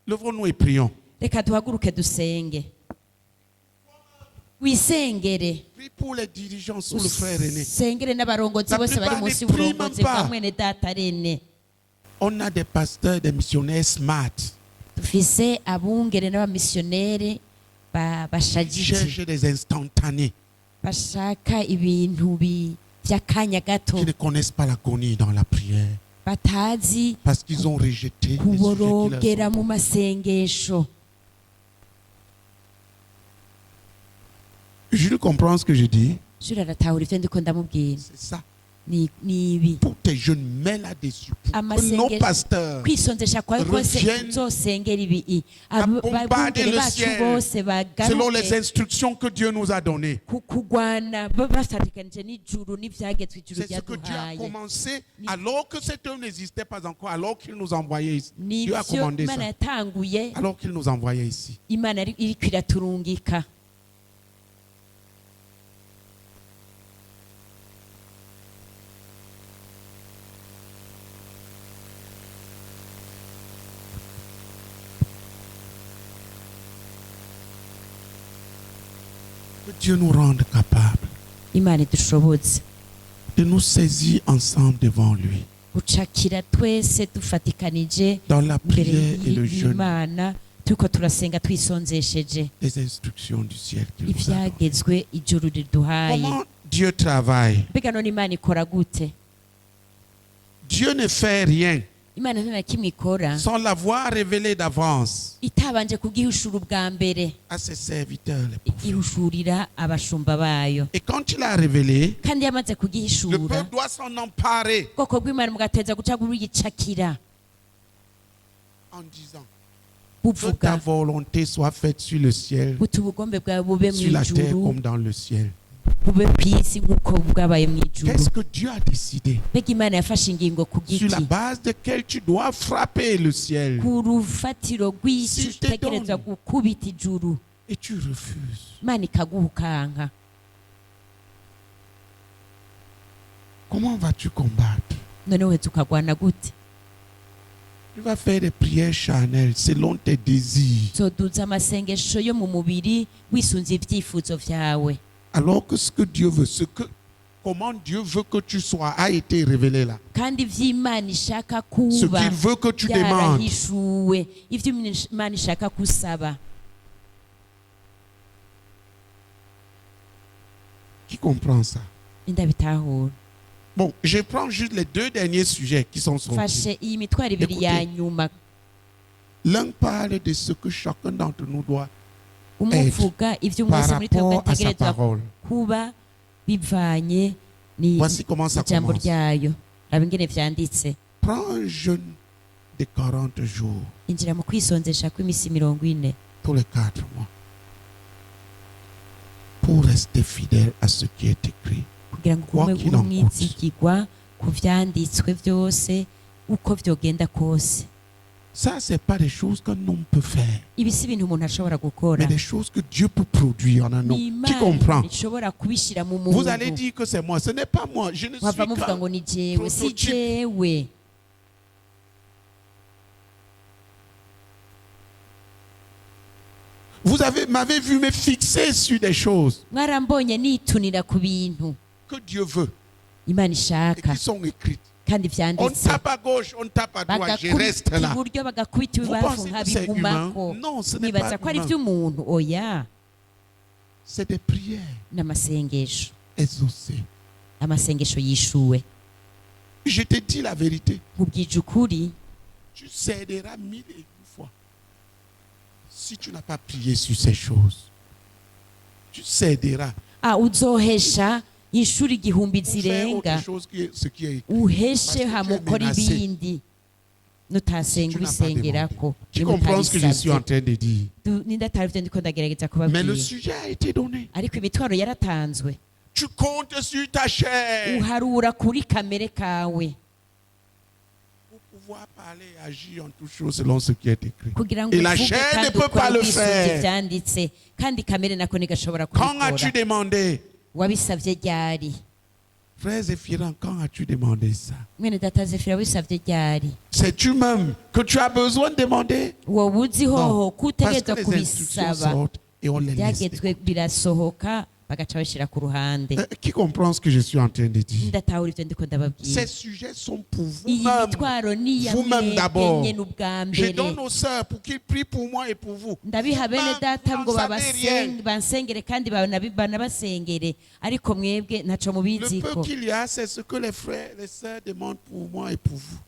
Levons-nous et prions. Wisengere. Prie pour les dirigeants sous le frère René. La On a des pasteurs, des missionnaires smart. dufise abungere n'abamisiyoneri bashajije cherchent des instantanés, bashaka ibintu by'akanya gato, qui ne connaissent pas l'agonie dans la prière, batazi parce qu'ils ont rejeté les sujets qui kuborogera leur mu sont. masengesho. Jules comprend ce que je dis. Jules aratahura ivyo ndiko ndamubwira. C'est ça. Ni ibi Tous tes jeunes mets là-dessus pour que nos pasteurs kwisonzesha kwawe kose reviennent uzosengera ibi à bombarder abungere le bacu ciel bose selon les bagaruke instructions que Dieu nous a données. kugwana bafatikanije n'ijuru n'ivyagezwe ijuru C'est ce que Dieu a ryaduhaye. commencé alors que cette œuvre n'existait pas encore, alors qu'il nous envoyait ici. Dieu a nivyo commandé ça. imana yatanguye, Alors qu'il nous envoyait ici. imana iriko iraturungika. Que Dieu nous rende capables Imana idushoboze de nous saisir ensemble devant lui. gucakira twese dufatikanije Dans la imbere prière et le jeûne, y'Imana turiko turasenga twisonzesheje les instructions du ciel qu'il nous a données. ivyagezwe ijuru riduhaye. Comment Dieu travaille? Mbega none Imana ikora gute? Dieu ne fait rien Imana nta na kimwe ikora sans l'avoir révélé d'avance itabanje kugihushura ubwa mbere, à ses serviteurs. Les prophètes. igihushurira abashumba bayo. Et quand il a révélé, Kandi yamaze le kugihishura, peuple doit s'en emparer ubwoko bw'Imana mugateza guca buruyicakira en disant que ta buvuga volonté soit faite sur le ciel, buti ubugombe bwawe bube mu sur la terre ijuru, comme dans le ciel. bube kw'isi nk'uko bwabaye mu ijuru. Qu'est-ce que Dieu a décidé? Mbega Imana yafashe ingingo ku Sur la giki, base de quelle tu dois frapper le ciel ku rufatiro rw'isi Si je te utegerezwa donne. gukubita ijuru, et tu refuses. Imana ikaguha ukanka. Comment vas-tu combattre? None uhetse ukagwana gute? Tu vas faire des prières charnelles selon tes désirs. Zoduza amasengesho yo mu mubiri wisunze ibyifuzo vyawe, Alors que ce que Dieu veut, comment Dieu veut que tu sois, a été révélé là. kandi ivy'Imana ishaka Ce kuba qu'il veut que tu demandes. byarahishuwe, ivyo Imana ishaka kusaba. Qui comprend ça? Ndabitahura. Bon, je prends juste les deux derniers sujets qui sont sortis. Fashe iyi mitwaro ibiri ya nyuma, L'un parle de ce que chacun d'entre nous doit umuvuga ivyo par mwese muri twebwe rapport à sa ategerezwa parole. kuba bivanye Voici comment ça n'ijambo commence. ryayo. Raba ingene vyanditse. Prends un jeûne de 40 jours, Injira mu kwisonzesha kw'imisi 40 tous les 4 mois, pour rester fidèle à ce qui est écrit. kugira ngo Quoi ugume qu'il uri en umwizigirwa ku vyanditswe vyose uko vyogenda kose. Ça, ce n'est pas des choses qu'un homme peut faire, Ibi si ibintu umuntu ashobora gukora, mais des choses que Dieu peut produire en un ni homme. Qui Imana comprend? ishobora kubishira mu Vous allez muntu. dire que c'est moi. Ce n'est pas moi. Je ne suis Mwava muvuga ngo qu'un ni jewe, si prototype. jewe. Vous m'avez vu me fixer sur des choses Mwarambonye nitunira ku bintu que Dieu veut Imana et ishaka qui sont écrites. kandi On vyanditse, tape à gauche, on tape à droite, je reste bagakubita là. iburyo bagakubita Vous ibibafu pensez que c'est humain? nkabigumako. Non, ce n'est Nibaza pas ko ari humain. ivy'umuntu. Oya, C'est des prières n'amasengesho, exaucées. amasengesho yishuwe. Je te dis la vérité. Nkubwije ukuri, Tu céderas 1000 et une fois si tu n'as pas prié sur ces choses. Tu céderas uzohesha inshuro igihumbi pour faire autre zirenga, chose que ce qui est écrit. uheshe hamukora menacé. ibindi nutasenga Tu n'as pas ubisengerako. Tu comprends ce que je suis en train de dire. Nindatari ivyo ndiko ndagerageza Mais le kubabwira, sujet a été donné. ariko imitwaro yaratanzwe. Tu comptes sur ta chair Uharura kuri kamere kawe pour pouvoir parler et agir en toutes choses selon ce qui est écrit. kugira ngo Et la uvuge chair ne kandi peut pas ukore le wisunze faire. ivyanditse, kandi kamere nako ntigashobora Quand as-tu kubikora. demandé? Wabisavye ryari? Frère Zéphirin, quand as-tu demandé ça? Mwene data Zefira, wabisavye ryari? C'est tu-même que tu as besoin de demander? Wowe uzi hoho Non, ko parce que utegerezwa les instructions kubisaba. sortent et on les laisse. Ivyagezwe birasohoka Qui comprend ce que je suis en train de dire? Ces sujets sont pour vous-même. Vous-même d'abord. Je donne aux sœurs pour qu'ils prient pour moi et pour vous. Vous n'en savez rien. Le peu qu'il y a, c'est ce que les frères, les sœurs demandent pour moi et pour vous.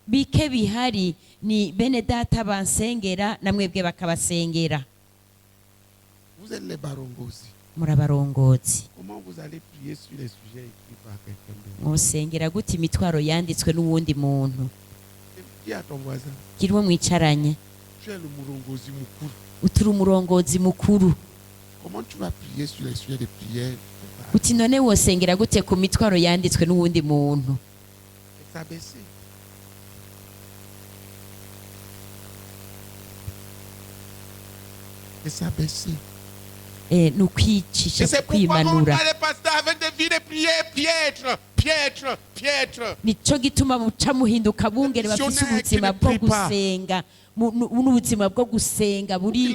Vous êtes les barongos. Comment vous allez prier sur les sujets écrits par quelqu'un d'autre? Dis à ton voisin. Tu es le murongozi mukuru. Comment tu vas prier sur les sujets de prière? S'abaisser. Et s'abaisser. Et c'est pourquoi on va les pasteurs avec des vies de prière piètres. Nico gituma muca muhinduka bungere bafise ubuzima bwo gusenga n'ubuzima bwo gusenga buri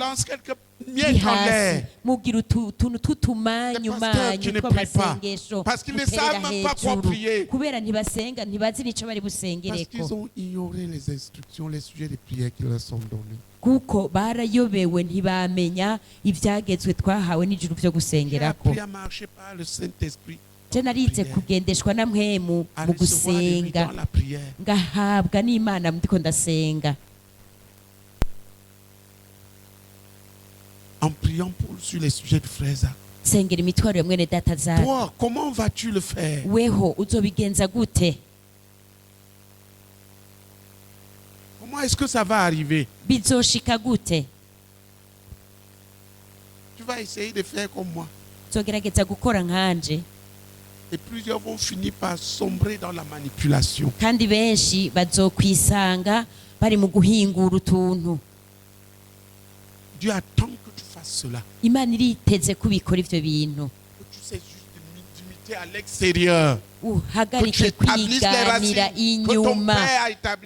hasi mugira utuntu tutumanyumanyu tw'amasengesho muterera hejuru kubera ntibasenga ntibazi n'ico bari busengereko kuko barayobewe ntibamenya ivyagezwe twahawe n'ijuru vyo gusengerako. Narize kugendeshwa na mpwemu mu gusenga ngahabwa n'Imana ndiko ndasenga. En priant sur les sujets de frères. Sengera imitwaro ya mwene data zawe. Toi, comment vas-tu le faire? Weho uzobigenza gute? Comment est-ce que ça va arriver? Bizoshika gute? Tu vas essayer de faire comme moi. Uzogerageza gukora nkanje. Et plusieurs vont finir par sombrer dans la manipulation. Kandi benshi bazokwisanga bari mu guhingura utuntu. Dieu attend que tu fasses cela. Imana iriteze kubikora ivyo bintu. Tu sais juste d'imiter à l'extérieur. Uhagarike kwiganira inyuma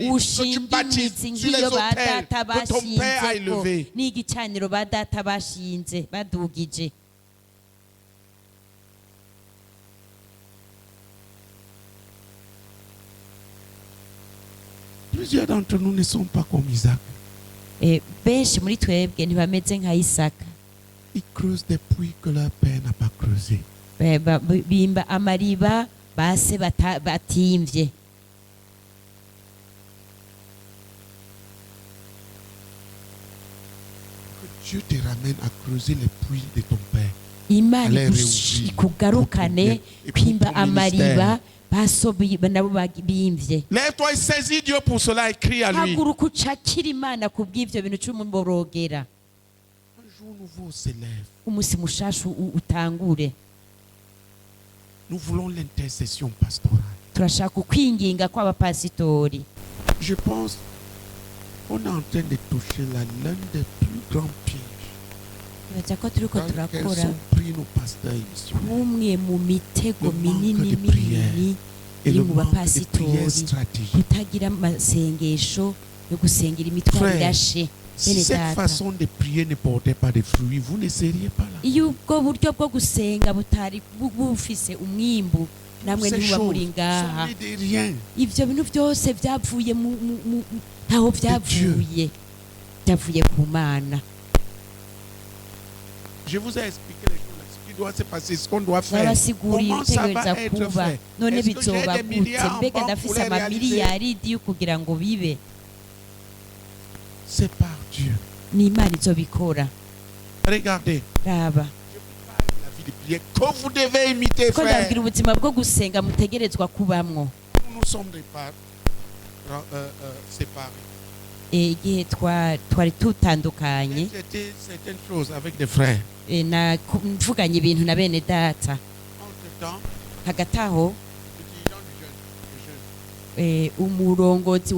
ushinga imizi nk'iyo ba data bashinzeko n'igicaniro ba data bashinze badugije. Plusieurs d'entre nous ne sont pas comme Isaac. Benshi muri twebwe ntibameze nka Isaka. Ils creusent des puits que leur père n'a pas creusé. Bimba amariba base batimvye. Que Dieu te ramène à creuser les puits de ton père. Imana ikugarukane kwimba amariba. Lève-toi et saisis Dieu pour cela et crie à lui. Un jour nouveau s'élève. Nous voulons l'intercession pastorale. Je pense qu'on est en train de toucher l'un des plus grands pièges dans lesquels sont pris nos pasteurs et missionnaires. Et le manque de prière stratégique. Frère, si cette façon de prier ne portait pas de fruits, vous ne seriez pas là. Ces choses sont nées de rien. Je vous ai expliqué les choses. Doit se passer, ce qu'on doit faire. Comment ça va être fait? Est-ce que j'ai des milliards en banque pour les réaliser? C'est par Dieu. Regardez. Je vous parle de la vie de prière que vous devez imiter, frère. Nous sommes séparés. Igihe twari tutandukanye certaines choses avec des frères. Mvuganye ibintu na bene data. Hagati aho umurongozi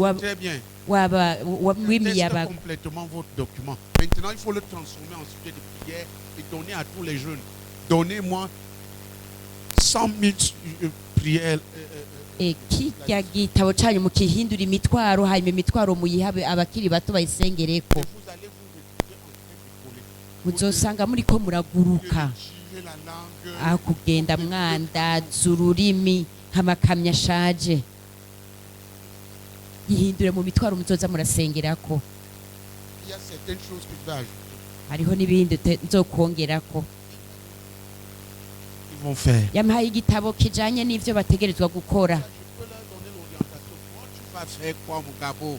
w'imiyabaga. Complètement votre document. Maintenant, il faut le transformer en sujet de prière et donner à tous les jeunes. Donnez-moi 100 000 prières. Kijya gitabo cyanyu mukihindura imitwaro hanyuma imitwaro muyihabe abakiri bato bayisengereko. Muzosanga muri ko muraguruka akugenda mwandaza ururimi nk'amakamyo ashaje. Yihindure mu mitwaro muzoza murasengerako. Hariho n'ibindi nzokongerako. Yampaye igitabo kijanye n'ivyo bategerezwa gukora.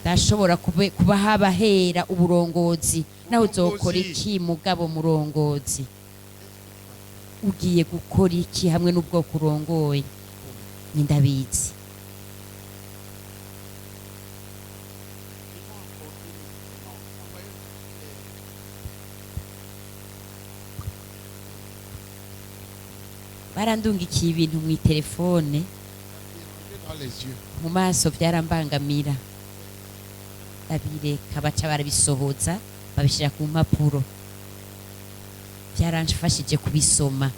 Ndashobora kuba habahera uburongozi. Nawe uzokora iki mugabo murongozi? Ugiye gukora iki hamwe n'ubwoko urongoye? Ndabizi. Barandungikiye ibintu mu telefone mu maso byarambangamira. Abireka baca barabisohoza babishira ku mpapuro. Byaranshafashije kubisoma.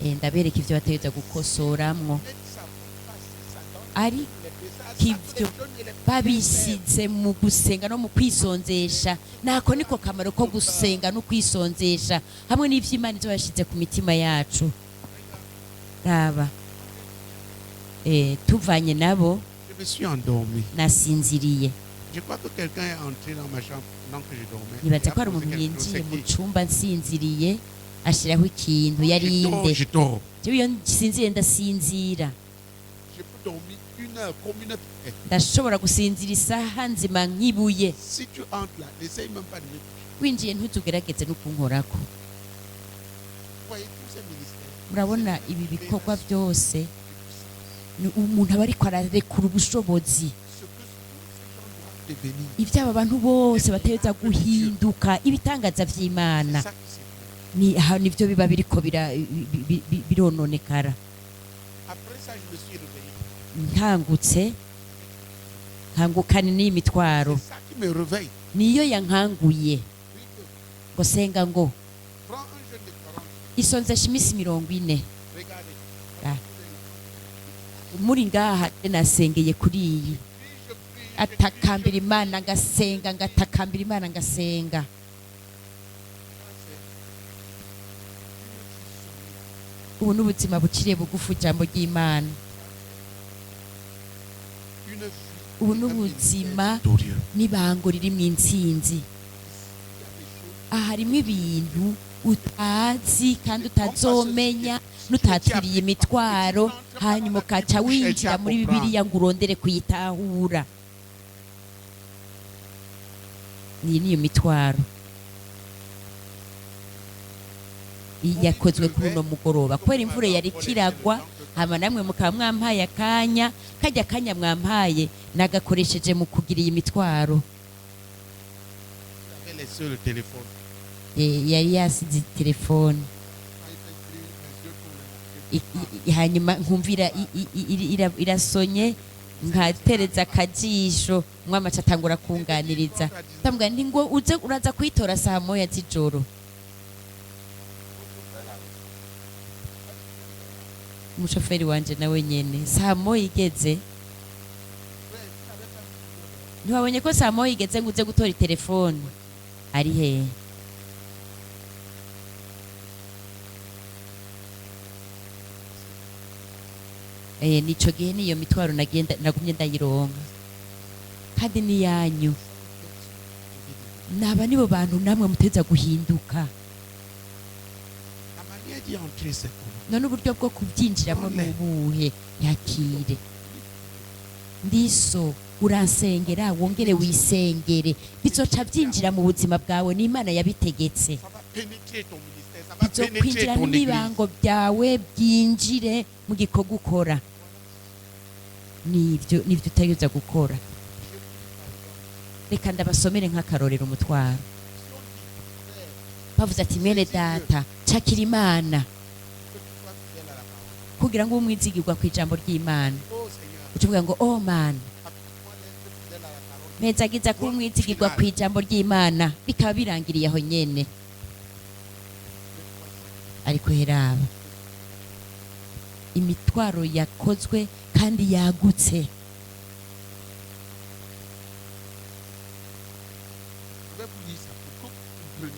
Ndabereka ivyo bategeza gukosoramwo. Ari kivyo babisize mu gusenga no mu kwisonzesha. Nako niko kamaro ko gusenga no kwisonzesha hamwe n'ivy'Imana izo yashize ku mitima yacu. Raba tuvanye nabo nasinziriye. Nibaza ko hari umuntu yinjiye mu cumba nsinziriye ashiraho ikintu yarinde. Iyo nsinziriye ndasinzira. Ndashobora gusinzira isaha nzima nk'ibuye. Winjiye ntutugerageze no kunkorako. Murabona ibi bikorwa byose umuntu aba ariko ararekura ubushobozi. Ivy'aba bantu bose bateza guhinduka ibitangaza vy'Imana. Nivyo biba biriko birononekara. Nkangukane n'imitwaro niyo yankanguye ngo senga ngo isonzesha imisi 40. Muri ngaha nasengeye kuri iyi atakambira Imana ngasenga ngatakambira Imana ngasenga. Ubu n'ubuzima buciriye bugufu ijambo ry'Imana. Ubu n'ubuzima n'ibango riri mu intsinzi. Harimo ibintu utazi kandi utazomenya nutatiriye imitwaro hanyuma ukaca winjira muri Bibiliya ngo urondere kuyitahura. Niyo mitwaro yakozwe kuri uno mugoroba kubera imvura yari kiragwa. Hama namwe mukaba mwampaye akanya kajya akanya mwampaye nagakoresheje mu kugira iyi mitwaro. Yari yasize telefone hanyuma nkumvira irasonye nkatereza akajisho mwamaca atangura kunganiriza. Ndambwira nti ngo uze uraza kuyitora saa 1 z'ijoro. Umushoferi wanje nawe nyene saa 1 igeze ntiwabonye ko saa 1 igeze ngo uze gutora telefone ari he? Nico gihe niyo mitwaro nagumye ndayironka kandi ni yanyu. Naba nibo bantu namwe muteza guhinduka. None uburyo bwo kubyinjiramo n'ubuhe? Yakire ndiso uransengera wongere wisengere bizoca byinjira mu buzima bwawe n'Imana yabitegetse. Bizokwinjira n'ibango byawe byinjire mu gikorwa ukora. Nivyo utegeza gukora. Reka ndabasomere nk'akarorero umutwaro. Bavuze ati mwene data cakira Imana kugira ngo umwizigirwa ku ijambo ry'Imana. Ucuvuga ngo oh man mezagiza ko umwizigirwa ku ijambo ry'Imana bikaba birangiriye aho nyene. Ariko heraba imitwaro yakozwe kandi yagutse.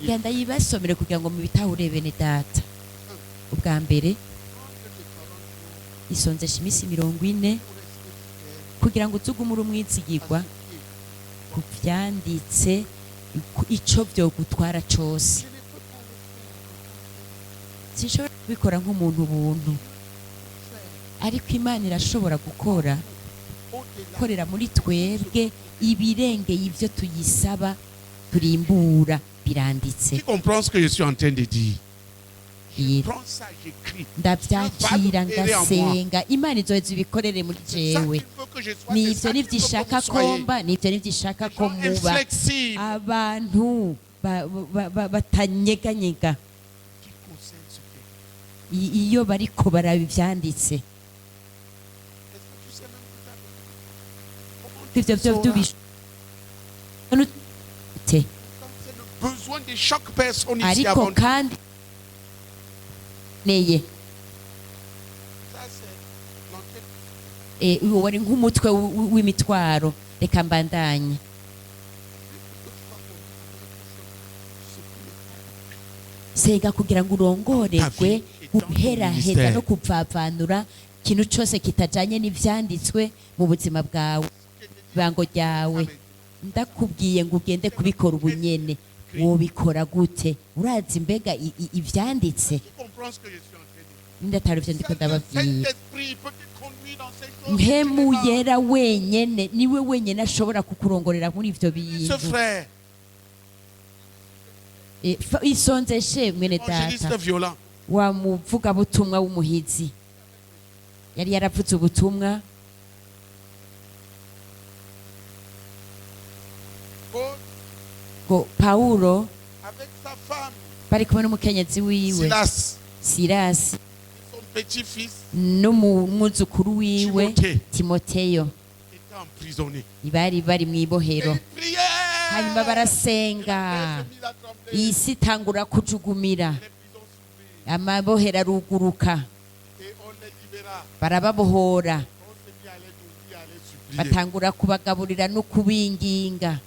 genda yibasomere kugira ngo mubitahure bene data. Ubwa mbere isonzesha iminsi 40 kugira ngo uzugumure umwizigirwa ku vyanditse ico vyo gutwara cose. Sinshobora kubikora nk'umuntu buntu, ariko Imana irashobora gukorera muri twebwe ibirengeye ivyo tuyisaba turimbura biranditse. Tu comprends ce que je suis en train de dire? Ndabyakira ngasenga Imana izoheza ibikorere muri jewe. Nivyo nivyishaka komba, nivyo nivyishaka ko muba abantu batanyeganyega iyo bariko barabivyanditse. Ivyo vyo ariko kandi neye wari nk'umutwe w'imitwaro. Reka mbandanye. Sega kugira ngo urongorerwe guheraheza no kuvavanura ikintu cyose kitajanye n'ivyanditswe mu buzima bwawe, ibango ryawe. Ndakubwiye ngo ugende kubikora ubunyene, wobikora gute? Urazi mbega ivyanditse? Ndatari vyo ndiko ndababwira. Mpemu yera wenyene niwe wenyene ashobora kukurongorera muri ivyo bintu. Isonzeshe mwene data wa muvuga butumwa w'umuhizi yari yaravuze ubutumwa ngo Paulo bari kumwe n'umukenyezi wiwe Silasi n'umwuzukuru wiwe Timoteyo bari mw'ibohero. Hanyuma barasenga, isi itangura kujugumira, amabohero aruguruka, barababohora, batangura kubagaburira no kubinginga.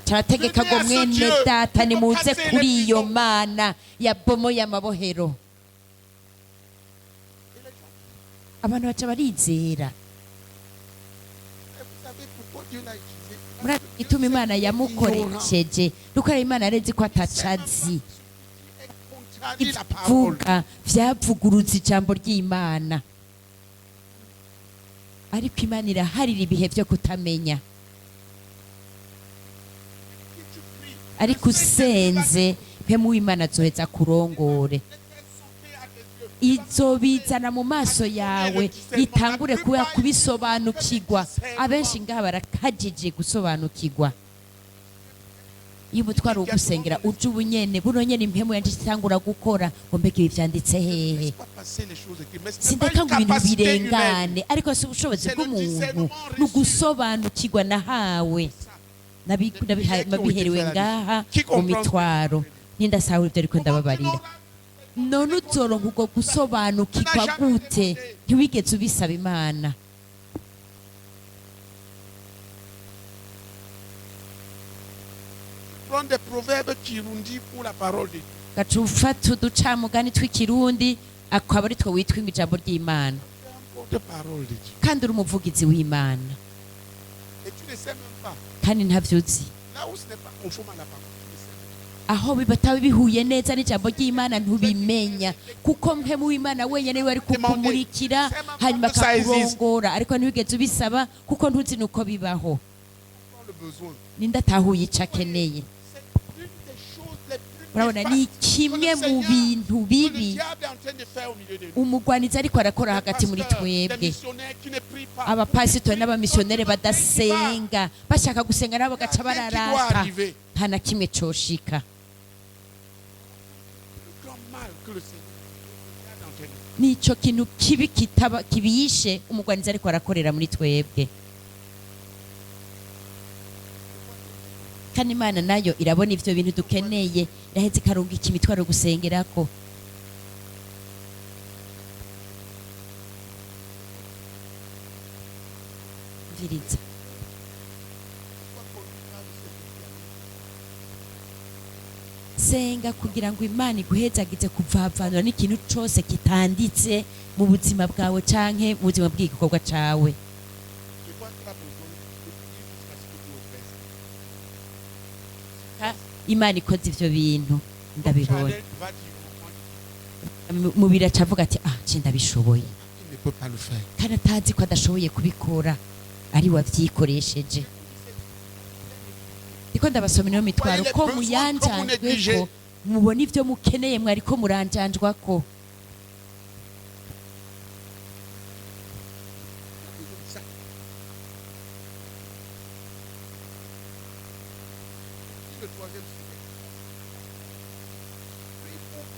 Turategeka ngo mwene data nimuze kuri iyo Mana yabomoye amabohero. Abantu baca barizera. Ituma Imana yamukoresheje nuko Imana arezi ko atacazi ivuga vyavuguruza ijambo ry'Imana, ariko Imana iraharira ibihe vyo kutamenya. Ariko usenze mpemu w'Imana azoheza kurongore, izobizana mu maso yawe, itangure kubisobanukirwa. Abenshi ngaha barakajije gusobanukirwa. Iyo umutwaro wo gusengera uje ubunyene buno nyene impemu yanje itangura gukora ngo mbega ibi vyanditse hehe. Sindeka ngo ibintu birengane, ariko si ubushobozi bw'umuntu n'ugusobanukirwa nahawe nabiherewe ngaha mu mitwaro. Nindasahura ivyo ariko ndababarira. None uzoronka ubwo gusobanukirwa gute ntiwigeze ubisaba Imana? Gaca ufata uducamugani tw'ikirundi akaba ari two witwa ijambo ry'Imana, kandi uri umuvugizi w'Imana kandi ntavyo uzi. Aho bitaba bihuye neza n'ijambo ry'Imana ntubimenya, kuko mpemu w'Imana wenyene niwe ari kukumurikira hanyuma akakurongora, ariko ntiwigeze ubisaba kuko ntuzi nuko bibaho. Nindatahuye ico akeneye. Urabona, ni kimwe mu bintu bibi umugwanizi ariko arakora hagati muri twebwe, abapasitori n'abamisiyonere badasenga, bashaka gusenga nabo gaca bararata, nta na kimwe coshika. Nico kintu kibi kibishe umugwanizi ariko arakorera muri twebwe. Kandi Imana nayo irabona ivyo bintu dukeneye, iraheze ikarungika imitwaro gusengerako. Mviriza, senga kugira ngo Imana iguhezagize kuvavanura n'ikintu cyose kitanditse mu buzima bwawe canke mu buzima bw'igikorwa cawe. Imana ikoze ivyo bintu ndabibona mubiri acavuga ati ndabishoboye kandi atazi ko adashoboye kubikora ari wavyikoresheje. Ndiko ndabasomera no mitwaro ko muyanjanjweko mubona ivyo mukeneye mwariko muranjanjwako.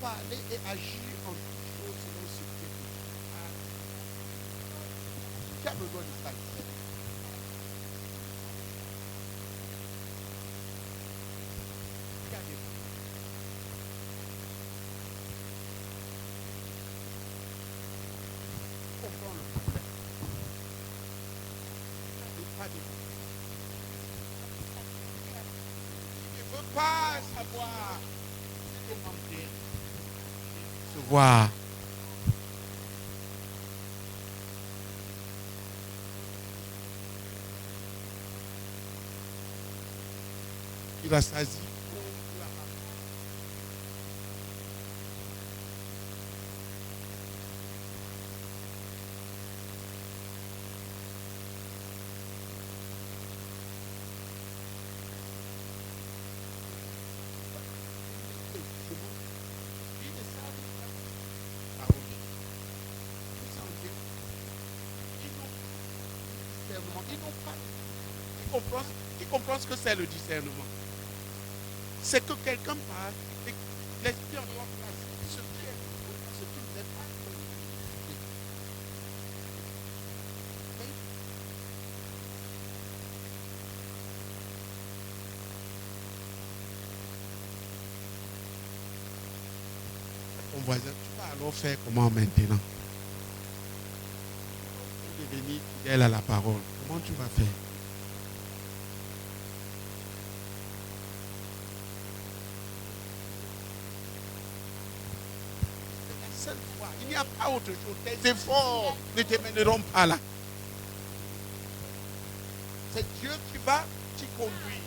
Parler et agir en toutes choses selon ce qui est fait. Tu as besoin de ça. Comprends le problème. Il ne veut pas savoir comment dire. Voir. Il a saisi. Qui comprend ce que c'est le discernement. C'est que quelqu'un parle et l'esprit en toi place ce qui est ce qui n'est pas. Ton voisin, tu vas alors faire comment maintenant? Pour devenir fidèle à la parole, comment tu vas faire? Il n'y a pas autre chose. Tes efforts ne te mèneront pas là. C'est Dieu qui va t'y conduire.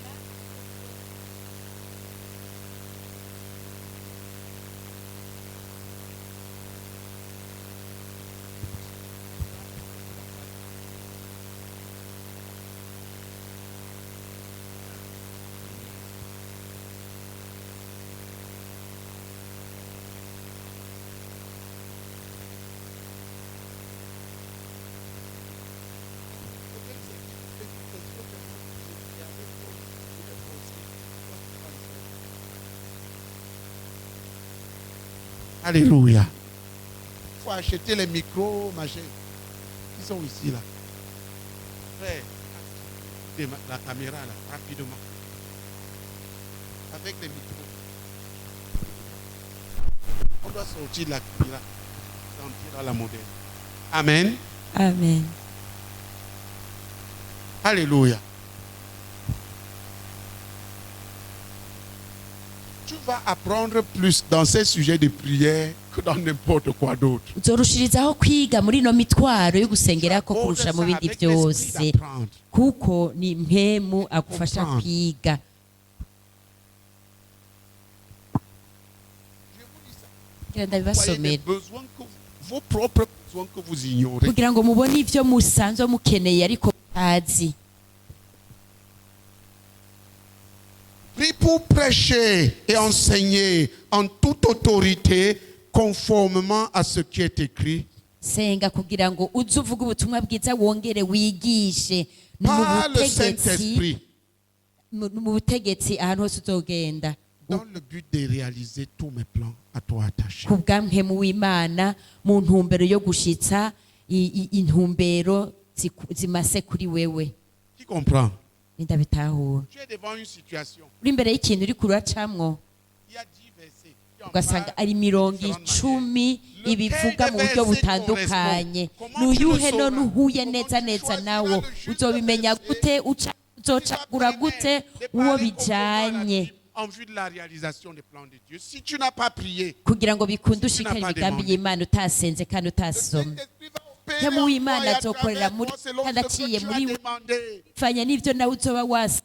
Alléluia. Il faut acheter les micros, machin. Ils sont ici, là. Frère, la caméra, là, rapidement. Avec les micros. On doit sortir de la caméra. Sortir dans la modèle. Amen. Amen. Alléluia. Tu vas apprendre plus dans ces sujets de prière que dans n'importe quoi d'autre. Uzorushirizaho kwiga muri no mitwaro yo gusengera ko kurusha mu bindi byose kuko ni mpemu agufasha kwiga. Vos propres besoins que vous ignorez. Kugira ngo mubone ivyo musanzwe mukeneye ariko mutazi. Prie pour prêcher et enseigner en toute autorité conformément à ce qui est écrit. Senga kugira ngo uzuvuga ubutumwa bwiza wongere wigishe Par le Saint-Esprit. Mu butegetsi ahantu hose uzogenda. Dans le but de réaliser tous mes plans à toi attachés. Kubw'amhemu w'Imana mu ntumbero yo gushitsa intumbero zimase kuri wewe. Qui comprend? Tu es devant une situation. Uri imbere y'ikintu uri kuracamwo. Ugasanga ari 10 ibivuga mu buryo butandukanye. Nuyuhe none uhuye neza neza nawo uzobimenya gute uzocagura gute uwo bijanye. en vue de la réalisation des plans de Dieu. Si tu n'as pas prié, kugira ngo bikunde ushikare imigambi y'Imana utasenze kandi utasoma. Mpemu w'Imana azokorera muri kandi aciye muri we, fanya n'ivyo nawe uzoba wasa.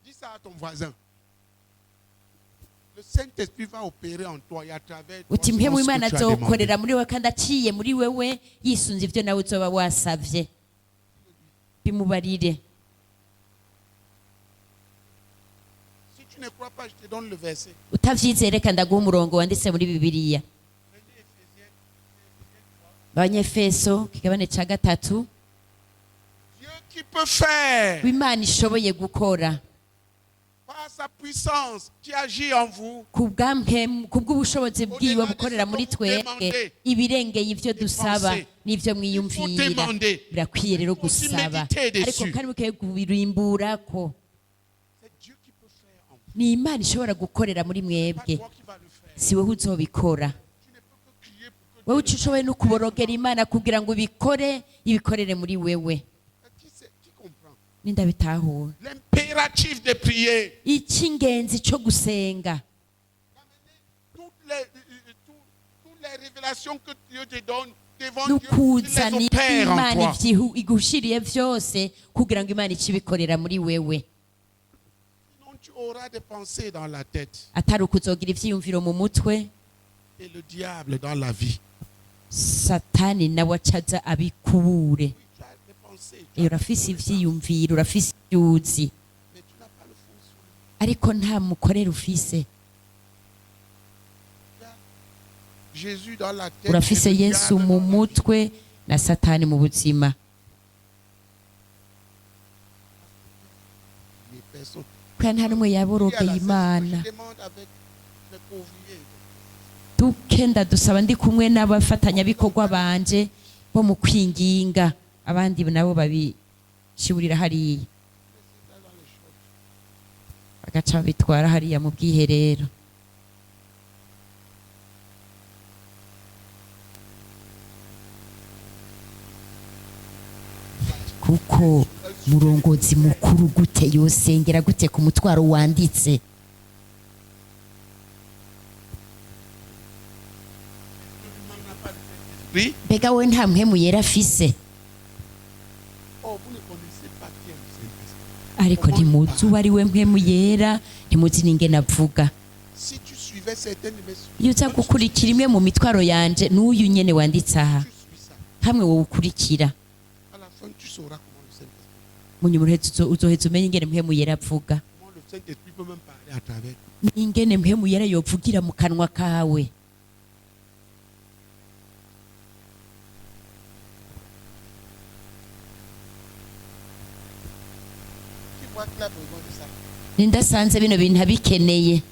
Dis ça à ton voisin. Le Saint-Esprit va opérer en toi et à travers toi. Uti mpemu w'Imana azokorera muri we kandi aciye muri wewe yisunze ivyo nawe uzoba wasavye. Bimubarire. Si tu ne crois pas, je te donne le verset. Utavyizere kandi ndaguha umurongo wanditse muri Bibiliya. Abanyefeso kigabane ca 3. Dieu qui peut faire. Imana ishoboye gukora. Par sa puissance qui agit en vous. Kubw'ubushobozi bwiwe bukorera muri twebwe ibirengeye ivyo dusaba n'ivyo mwiyumvira. Birakwiye rero gusaba. Ariko kandi mukwiye kubirimburako. Ni Imana ishobora gukorera muri mwebwe. Si wewe uzobikora. Wewe ushoboye no kuborogera Imana kugira ngo ibikorere muri wewe. Ninda bitahura. L'impératif de prier. Icy'ingenzi cyo gusenga. Toutes les révélations que Dieu te donne devant Dieu, les opère en toi. Igushiriye vyose kugira ngo Imana ikibikorera muri wewe. Sinon tu auras des pensées dans la tête. Atari ukuzogira ivyiyumviro mu mutwe. Et le diable dans la vie. Satani nawe acaza abikubure. Urafise ivyiyumviro, urafise ivyuzi, ariko nta mukorera ufise. Urafise Yesu mu mutwe na Satani mu buzima. Kandi nta n'umwe yaborogeye Imana. Dukenda dusaba ndi kumwe n'abafatanyabikorwa banje bo mu kwinginga. Abandi nabo babishiburira hariya bagaca bitwara hariya mu bwiherero. Kuko murongozi mukuru gute yosengera gute ku mutwaro wanditse? Mbega we nta mpemu yera afise? Ariko ntimuzi uwo ari we mpemu yera, ntimuzi n'ingene avuga. Iyo uza gukurikira imwe mu mitwaro yanje n'uyu nyene wanditse aha, hamwe wowe ukurikira, munyuma uzoheza umenye ingene mpemu yera avuga, n'ingene mpemu yera yovugira mu kanwa kawe. Nindasanze bino bintu abikeneye,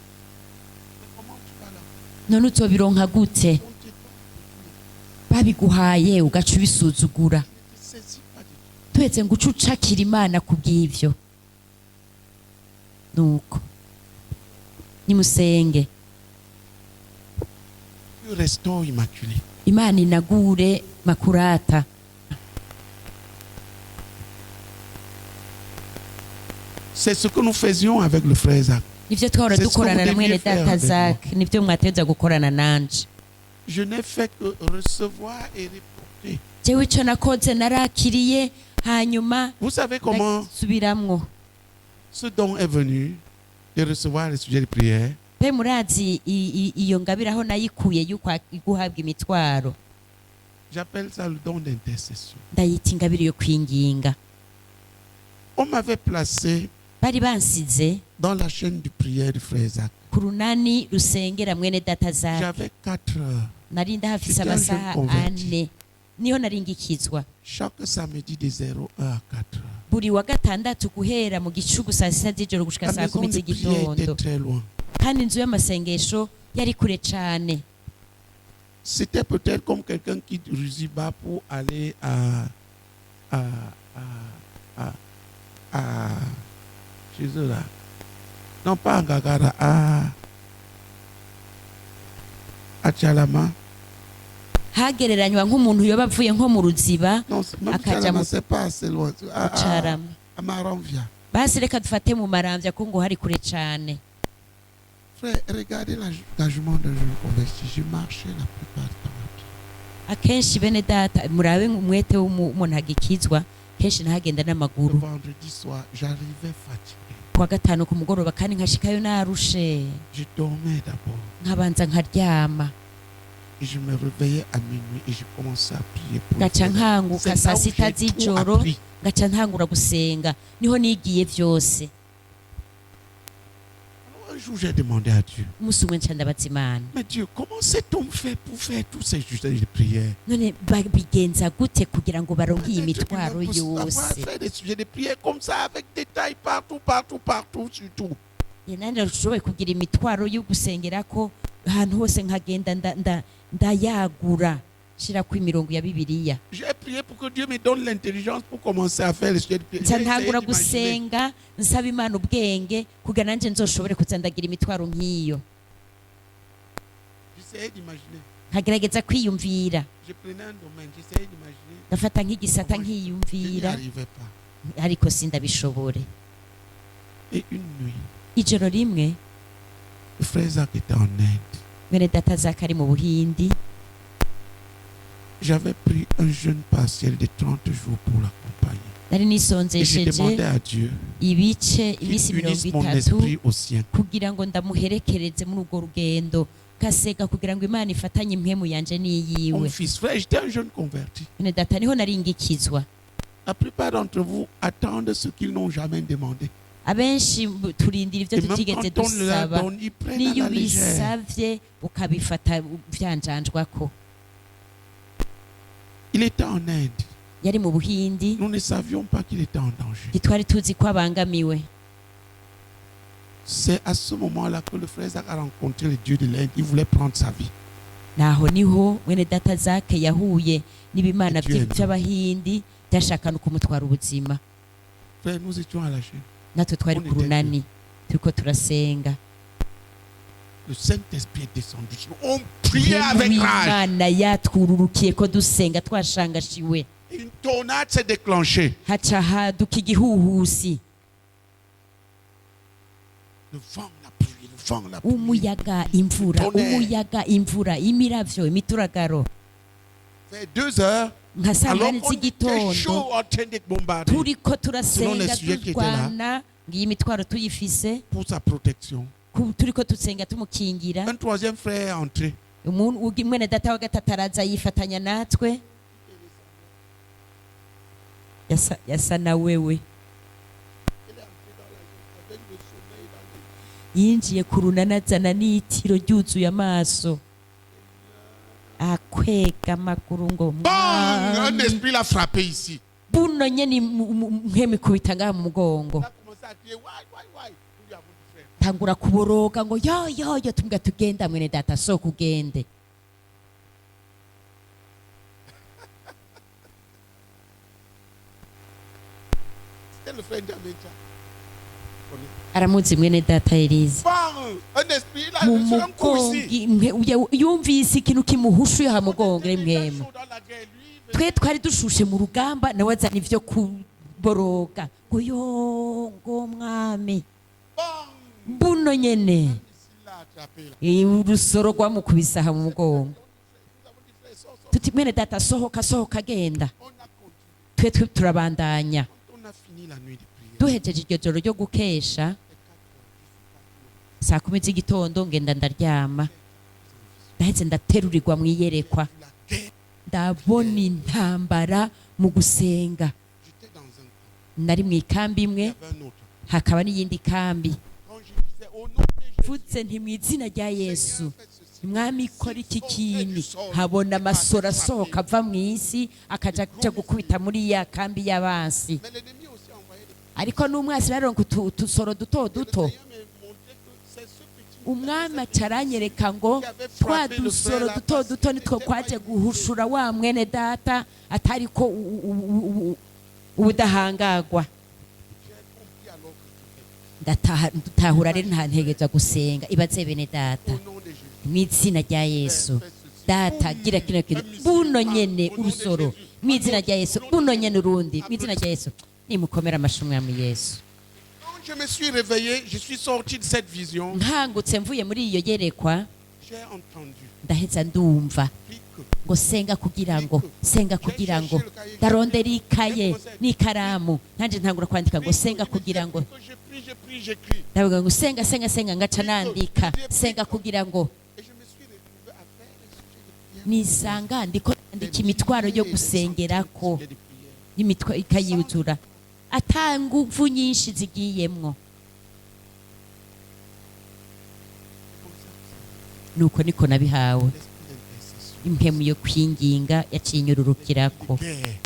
none uzobironka gute? Babiguhaye ugaca ubisuzugura. Tuhetse ngo ucakira Imana kubw'ivyo. Nuko nimusenge Imana inagure makurata. C'est ce que nous faisions avec le frère Zach. Nivyo twahora dukorana na mwene data Zach, nivyo mwateza gukorana nanje. Je n'ai fait que recevoir et reporter. Jewe ico nakoze narakiriye hanyuma. Vous savez comment subiramwo. Ce don est venu de recevoir les sujets de prière. Pe murazi iyo ngabiraho nayikuye yuko iguhabwa imitwaro. J'appelle ça le don d'intercession. Ndayita ingabire yo kwinginga. On m'avait placé bari bansize dans la chaîne de prière du frère Zach. Kurunani rusengera mwene data Zach. J'avais 4 heures. Nari ndahafise amasaha 4. Niho naringikizwa. Chaque samedi de 0 à 4 heures. Buri wa gatandatu guhera mu gicugu saa 6 z'ijoro gushika saa 10 z'igitondo. Kandi inzu y'amasengesho yari kure cyane. C'était peut-être comme quelqu'un qui Ruziba pour aller à chez eux là. Non, pas à Ngagara, à Tchalama. Hagereranywa nk'umuntu yoba avuye nko mu Ruziba akaja mu à Maramvya. Basi reka dufate mu Maramvya ko ngo hari kure cyane. Frère, regardez l'engagement de Jean converti. Je marchais la plupart du temps. Akenshi bene data murabe umwete w'umuntu agikizwa kenshi ntagenda n'amaguru. Vendredi soir, j'arrivais fatigué. Kwa gatanu ku mugoroba kandi nkashikayo narushe. Je dormais d'abord. Nkabanza nkaryama. Et je me réveillais à minuit et je commençais à prier pour ngaca nkanguka saa sita z'ijoro ngaca ntangura gusenga niho nigiye vyose. Un jour j'ai demandé à Dieu, umunsi umwe nca ndabaza Imana, mais Dieu, comment cet homme fait pour faire tous ces jours de prière? none babigenza gute kugira ngo baronke iyi mitwaro yose? Faire des sujets de prière comme ça avec détails partout sur tout. Nanje ushoboye kugira imitwaro yo gusengerako ahantu hose nkagenda ndayagura shira ku imirongo ya Bibiliya. J'ai prié pour que Dieu me donne l'intelligence pour commencer à faire les sujets de prière. Nca ntangura gusenga nsaba Imana ubwenge kugira nanje nzoshobore kuzandagira imitwaro nk'iyo. J'essayais d'imaginer. Nkagerageza kwiyumvira. Je prenais un domaine, j'essayais d'imaginer. Ngafata nk'igisata nkiyumvira ariko sindabishobore. Et une nuit, ijoro rimwe le frère Zach était en Inde. Bene data Zach ari mu Buhindi. J'avais pris un jeûne partiel de 30 jours pour l'accompagner. Nari Et j'ai demandé à Dieu ibice qu'il imisi unisse 30 mon esprit au sien. kugira ngo ndamuherekereze muri urwo rugendo kasega kugira ngo Imana ifatanye impemu yanje Mon n'iyiwe. fils, frère, j'étais un jeune converti. Bene data niho nari ngikizwa. La plupart d'entre vous attendent ce qu'ils n'ont jamais demandé. Abenshi turindira ivyo Et même tutigeze quand on leur dusaba donne, ils prennent à niyo la légère. ubisavye ukabifata vyanjanjwako. Il était en Inde. Yari mu Buhindi. Nous ne savions pas qu'il était en danger. Ntitwari tuzi ko abangamiwe. C'est à ce moment-là que le frère Zach a rencontré le Dieu de l'Inde. Il voulait prendre sa vie. Naho niho mwene data Zach yahuye n'ibimana Dieu by'Abahindi byashakana kumutwara ubuzima. Frère, nous étions à la chaîne. Natwe twari ku runani turiko turasenga. Le Saint-Esprit est descendu. On priait avec rage. Imana yatwururukiye ko dusenga twashangashiwe. Une tornade s'est déclenchée. Haca haduka igihuhusi. Le vent, la pluie, le vent, la pluie. Umuyaga imvura, imiravyo, imituragaro. Vers 2 heures, Nka saa alors munani on était z'igitondo chaud en train d'être bombardé turiko turasenga sujets qui étaient turwana ngiyi mitwaro tuyifise pour sa protection. turiko tusenga tumukingira. Un troisième frère est entré. Mwene data wa gatatu araza yifatanya natwe. Yasa na wewe yinjiye ku runana azana n'itiro ryuzuye amaso akwega amaguru ngo Un esprit l'a frappé ici. buno nyene nk'emikubita ngaha mu mugongo. Tangura kuboroga ngo yo tumbwa tugenda mwene data so kugende. Le frère d'Amecha. Aramuzi mwene data Elise. Un esprit là, un coup ici. Yumvise ikintu kimuhushuye ha mugongo mwema. Twe twari dushushe mu rugamba nawe azana ivyo kuboroga ngo ngo mwami buno nyene urusoro rwamukubisa ha mu mugongo. Tuti mwene data sohoka agenda. Twe turabandanya. Duhejeje iryo joro ryo gukesha saa 10 z'igitondo ngenda ndaryama ndaheze ndaterurirwa mu iyerekwa ndabona intambara mu gusenga. Nari mu ikambi imwe hakaba n'iyindi kambi. Mvutse nti mu izina rya Yesu mwami ikora iki kintu habona amasoro asohoka ava mu isi akaja gukubita muri ya kambi y'abansi. Ariko n'umwasi baronka utusoro duto. Umwami acaranyereka ngo twa dusoro duto nitwo kwaje guhushura wa mwene data atariko ubudahangagwa. Ndatahura rero nta ntegeza gusenga ibaze bene data mu izina rya Yesu. Data gira kino buno nyene urusoro mu izina rya Yesu. Buno nyene urundi mu izina rya Yesu. Nimukomera amashimwe ya Yesu. je me suis réveillé, je suis sorti de cette vision. nkangutse mvuye muri iyo yerekwa J'ai entendu. ndaheza ndumva ngo senga kugira ngo ndarondera ikaye n'ikaramu nanjye ntangura kwandika ngo senga kugira ngo ndavuga ngo senga ngaca nandika senga kugira ngo nisanga ndiko ndandika imitwaro yo gusengerako ikayuzura atanguvu nyinshi zigiyemwo. Nuko niko nabihawe impemu yo kwinginga yaciye inyururukirako,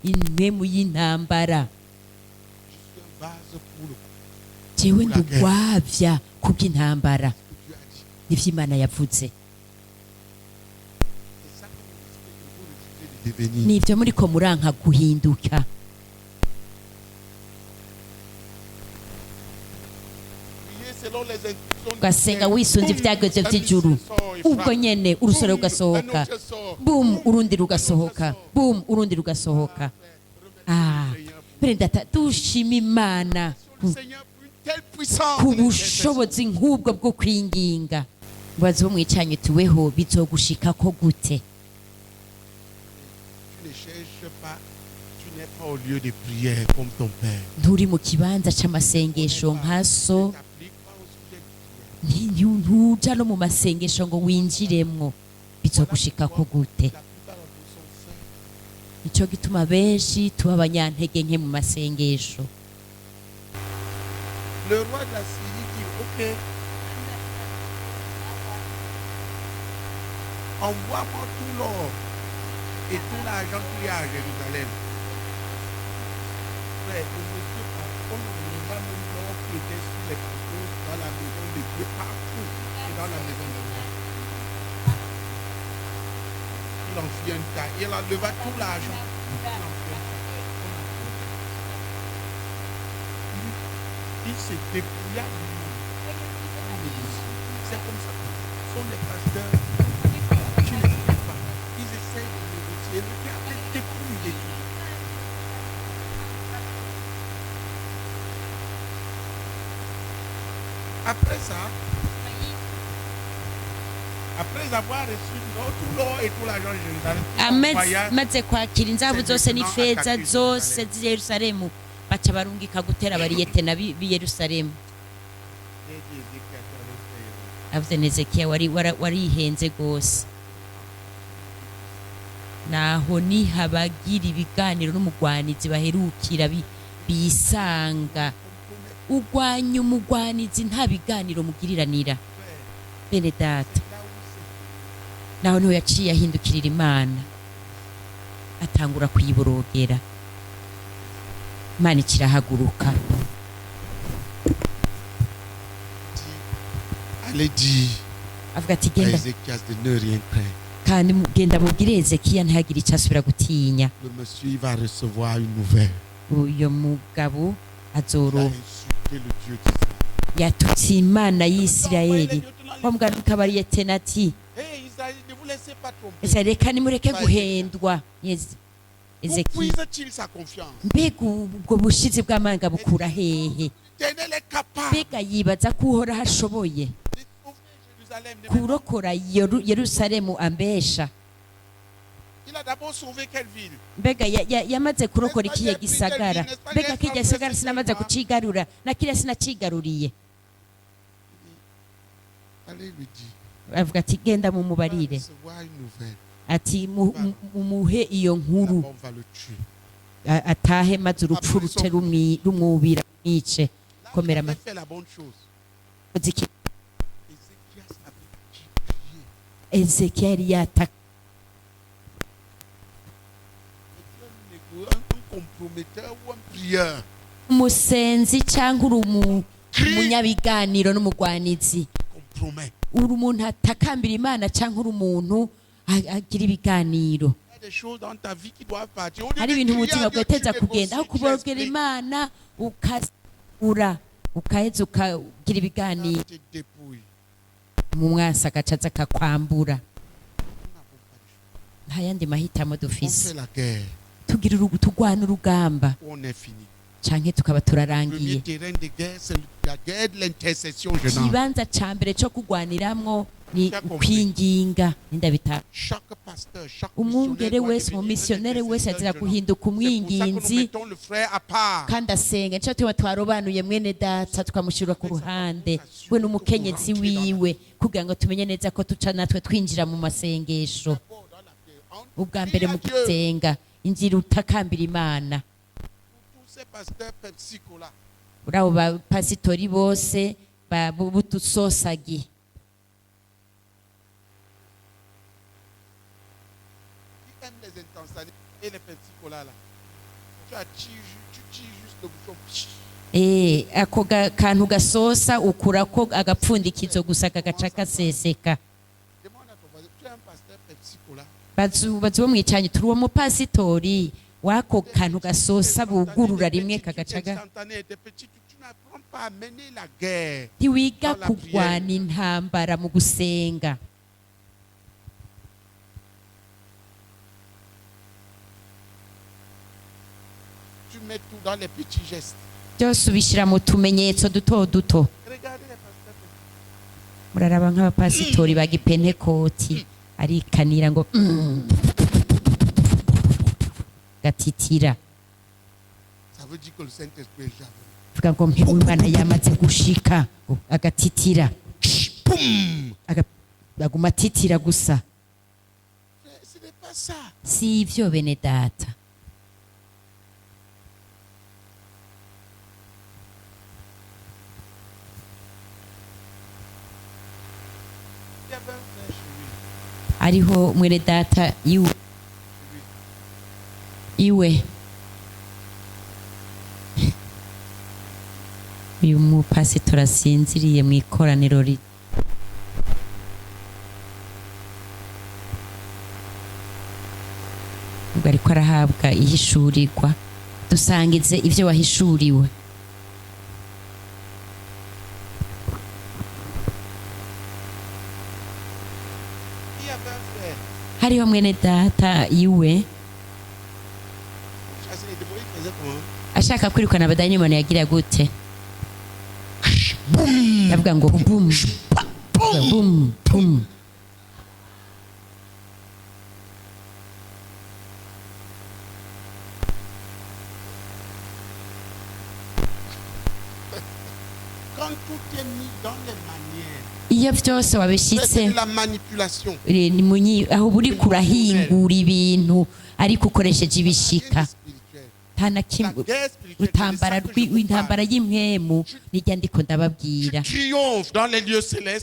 impemu y'intambara. Jewe ndugwavya kubw'intambara nivyo Imana yavuze, nivyo muriko muranka guhinduka. Ugasenga wisunze ivyagezwe vy'ijuru, ubwo nyene urusoro rugasohoka, bum urundi rugasohoka, bum urundi rugasohoka. Perezida dushima Imana ku bushobozi nk'ubwo bwo kwinginga. Mbaza bo mwicanye tuweho bizogushikako gute? Nturi mu kibanza c'amasengesho nka so, ntuja no mu masengesho ngo winjiremwo, bizogushikako gute? Nico gituma benshi tuba abanyantege nke mu masengesho. Le roi de la Syrie dit OK, envoie-moi tout l'or et tout l'argent qu'il y a à Jérusalem. Mais le monsieur, on n'a même l'or qui était sur les poteaux dans la maison de Dieu, partout et dans la maison de Dieu. Il en fit un tas. Il enleva tout l'argent. Il s'est débrouillé. C'est comme ça. Ce sont les pasteurs qui ne font pas. Ils essayent de négocier. Le gars est débrouillé. Après ça, après avoir reçu tout l'or et tout l'argent de Jérusalem, maze kwakira inzabu zose n'ifeza zose z'i Yerusalemu, baca barungika gutera bariyete na b'i Yerusalemu. Avuze Hezekiya warihenze gose. Naho nihabagira ibiganiro n'umugwanizi baherukira bisanga, ugwanya umugwanizi nta biganiro mugiriranira. Bene data, naho niho yaciye ahindukirira Imana, atangura kuyiborogera. Imana ikirahaguruka. Allez dire à Ézéchias de ne rien craindre. Kandi mugenda mubwire Hezekiya ntihagire icyo asubira gutinya. Le monsieur va recevoir une nouvelle. Uyo mugabo azoro yatutse Imana y'Isirayeli. Wamugana bariyete nati reka nimureke guhendwa. Ezekiya, mbega ubwo bushizi bw'amanga bukura hehe? Mbega yibaza ko uhoraho ashoboye kurokora Yerusalemu ambesha? Mbega yamaze kurokora ikihe gisagara? Mbega kijya gisagara sinamaze kucigarura, na kiriya sinacigaruriye. Avuga ati genda mu mubarire, ati umuhe iyo nkuru atahe maze urupfu ruce rumwubira mwice. Komera Ezekiya yari yataka. Umusenzi cyangwa umunyabiganiro n'umugwanizi, uri umuntu atakambira Imana cyangwa uri umuntu agira ibiganiro. Hari ibintu umutima bwateza kugenda aho kuborogera Imana ukazura ukaheza ukagira ibiganiro, mu mwasa agacaza akakwambura. Nta yandi mahitamo dufise, tugwana urugamba canke tukaba turarangiye. terrain de guerre, c'est la guerre de l'intercession, jeune homme. Ikibanza ca mbere co kugwaniramwo ni ukwinginga. Ndabita Chaque pasteur, chaque umwungere wese mu missionnaire wese azira guhinduka umwinginzi kandi asenga. Nico tuba twarobanuye mwene data tukamushira ku ruhande we n'umukenyezi wiwe kugira ngo tumenye neza ko tuca natwe twinjira mu masengesho. Ubwa mbere mu gusenga inzira utakambira Imana. Urabo ba pasitori bose butusosagi. Et les petits colas là, tu tires juste le bouchon. Ako kantu gasosa ukurako agapfundikizo gusa kagaca kaseseka. Bazu bamwicanye turi uwo mupasitori wako kantu gasosa bugurura rimwe kagacaga. Ntiwiga kugwana intambara mu gusenga. Mets tout dans les petits gestes. Byose ubishyira mu tumenyetso duto duto. Muraraba nk'abapasitori ba gipentekoti arikanira ngo gatitira. Ça veut dire que le Saint-Esprit est jamais. Vuga ngo Imana yamaze gushika agatitira. Aguma atitira gusa. Ce n'est pas ça. Si ivyo bene data. Ariho mwene data iwe uyu mupasitori asinziriye mu ikoraniro ubwo ariko arahabwa ihishurirwa. Dusangize ivyo wahishuriwe. Hariho mwene data iwe ashaka kwirukana abadayimoni yagira gute? Yavuga ngo bum bum bum. Quand tout est mis dans les manières, iyo byose wabishitse aho buri kurahingura ibintu ariko ukoresheje ibishika. Tana kimwe intambara y'impwemu nijya ndiko ndababwira.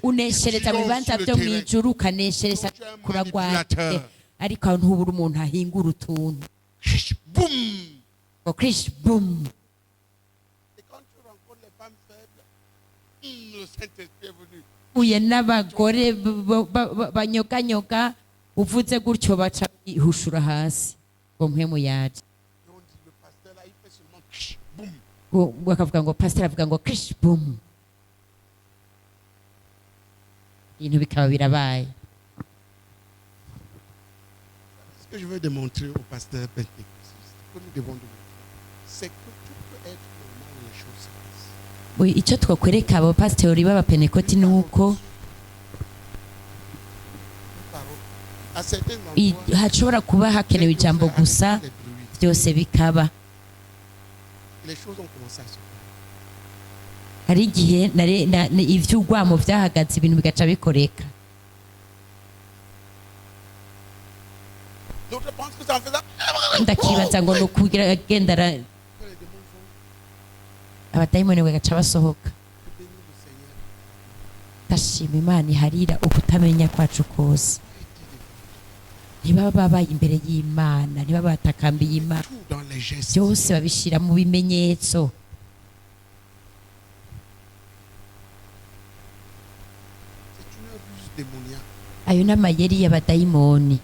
Uneshereza mu bibanza byo mu ijuru ukaneshereza kuragwate ariko aho ntubura umuntu ahingura utuntu. Ngo krish boom. Uye n'abagore banyoganyoga uvuze gutyo baca ihushura hasi ngo mpemu yaje. Bakavuga ngo pastor avuga ngo krish boom. Ibintu bikaba birabaye. Ce que je veux démontrer au pasteur pentecôtiste, que nous devons démontrer, c'est que tout peut être normal les choses. Icyo twakwereka abo pastori b'abapenekoti ni uko hashobora kuba hakenewe ijambo gusa byose bikaba. Hari igihe ivy'urwamo vyahagaze ibintu bigaca bikoreka. Ndakibaza ngo nukugira agendara abadayimoni bagaca basohoka. Ndashima Imana iharira ukutamenya kwacu kose. Ntibaba babaye imbere y'Imana, ntibaba batakambiye Imana. Byose babishira mu bimenyetso. Ayo n'amayeri y'abadayimoni.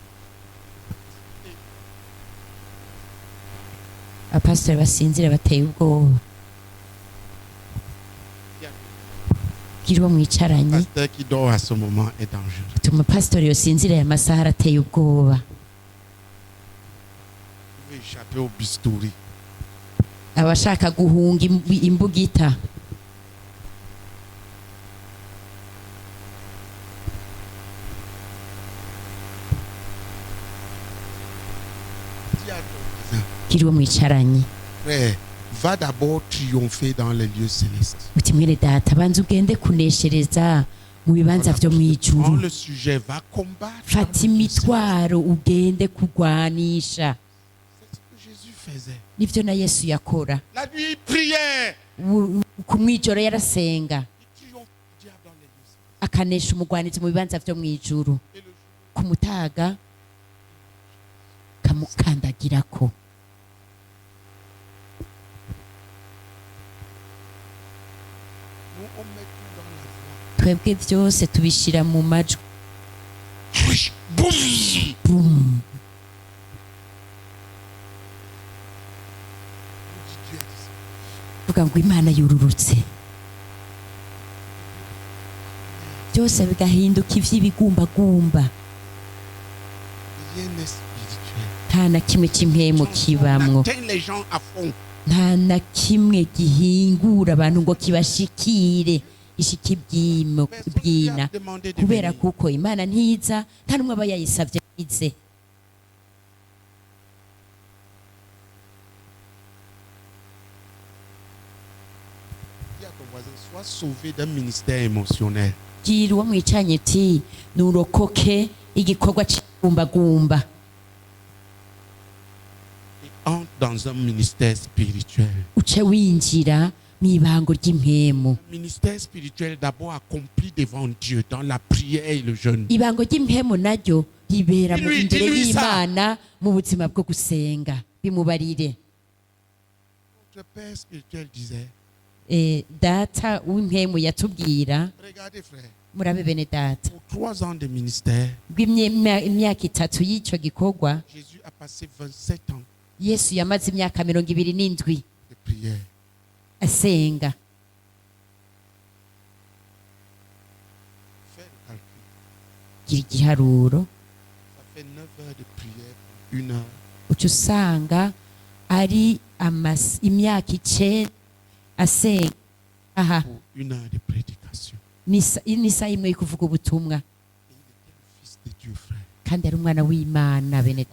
Abapasiteri basinzira bateye ubwoba. Bwira uwo mwicaranye. Tuma pasiteri yosinzira aya masaha arateye ubwoba. abashaka guhunga imbugita. Kiriwo mwicaranye. Va d'abord triompher dans les lieux célestes. Uti mwene data banza ugende kuneshereza mu bibanza vyo mwijuru. Le sujet va combattre. Fata imitwaro ugende kugwanisha. Nivyo na Yesu yakora. La nuit prière. Ku mwijoro yarasenga. Akanesha umugwanizi mu bibanza vyo mwijuru. Ku mutaga kamukandagirako. Twebwe vyose tubishira mu majwi. Boom. Vuga ngo Imana yururutse. Byose bigahinduka ivy'ibigumbagumba. Nta na kimwe cy'impemo kibamwo. Nta na kimwe gihingura abantu ngo kibashikire ishiki bwina kubera kuko Imana ntiza nta numwe aba yayisavye ize. Sois sauvé d'un ministère émotionnel. Gira uwo mwicanye uti nurokoke igikorwa c'igumbagumba. Entre dans un ministère spirituel. Uce winjira mwibango ry'impemu. Ministère spirituel d'abord accompli devant Dieu dans la prière et le jeûne. Ibango ry'impemu naryo ribera mu imbere y'Imana mu buzima bwo gusenga. Bimubarire. Notre père spirituel disait. Data w'impemu yatubwira. Regardez frère. Murabe bene data. Pour 3 ans de ministère. Imyaka 3 y'ico gikorwa. Jésus a passé 27 ans. Yesu yamaze imyaka 27 de prière. Asenga. Gira igiharuro. Ça fait 9 heures de prière pour 1 heure. Uca usanga ari imyaka 9 asenga. Aha. Pour 1 heure de prédication. Nisa imwe kuvuga ubutumwa. Kandi ari umwana w'Imana bene.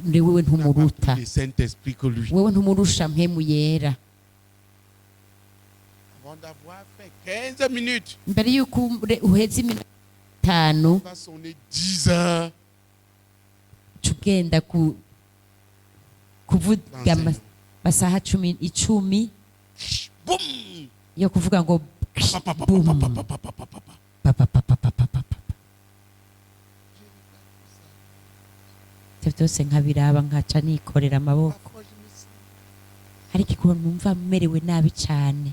Ndi wewe ntumuruta. Wewe ntumurusha mpemu yera. Avant d'avoir fait 15 minutes. Mbere yuko uheze iminota 5. Va sonner 10 heures. Tugenda kuvuga masaha 10 boom yo kuvuga ngo byose nkabiraba nkaca nikorera amaboko ariko ikuntu numva merewe nabi cyane.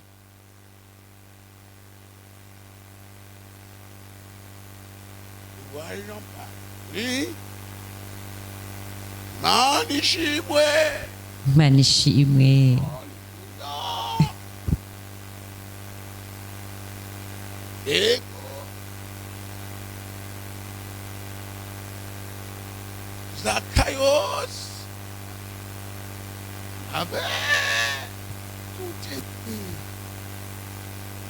Imana ishimwe. Zacchaeus avait tout été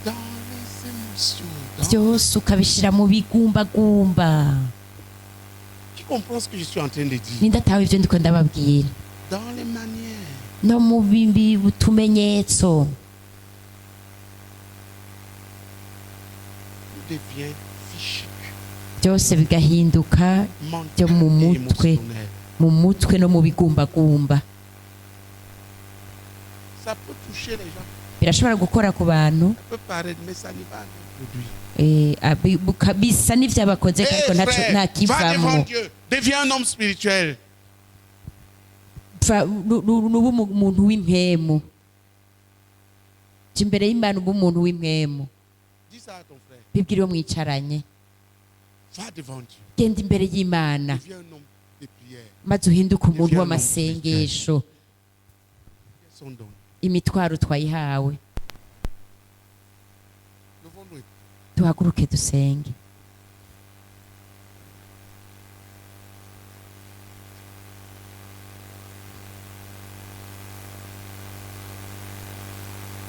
dans les émotions. Byose ukabishira mu bigumbagumba. Tu comprends ce que je suis en train de dire? Nindatawe ivyo ndiko ndababwira. Dans les manières. No mu bimbi butumenyetso. Tout devient fichu. Byose bigahinduka byo mu mutwe no mu bigumbagumba. Ça peut toucher les gens. Birashobora gukora ku bantu. Ça peut paraître mais ça n'est pas produit. Bisa n'ivyabakoze ariko nta kivamwo. Deviens un homme spirituel. Nubu umuntu w'impemu. Imbere y'Imana ubu umuntu w'impemu. Dis ça à ton frère. Bibwira uwo mwicaranye. Va devant Dieu. Genda imbere y'Imana. Deviens un homme de prière. Maze uhinduke umuntu w'amasengesho. Imitwaro twayihawe. Tuhaguruke dusenge.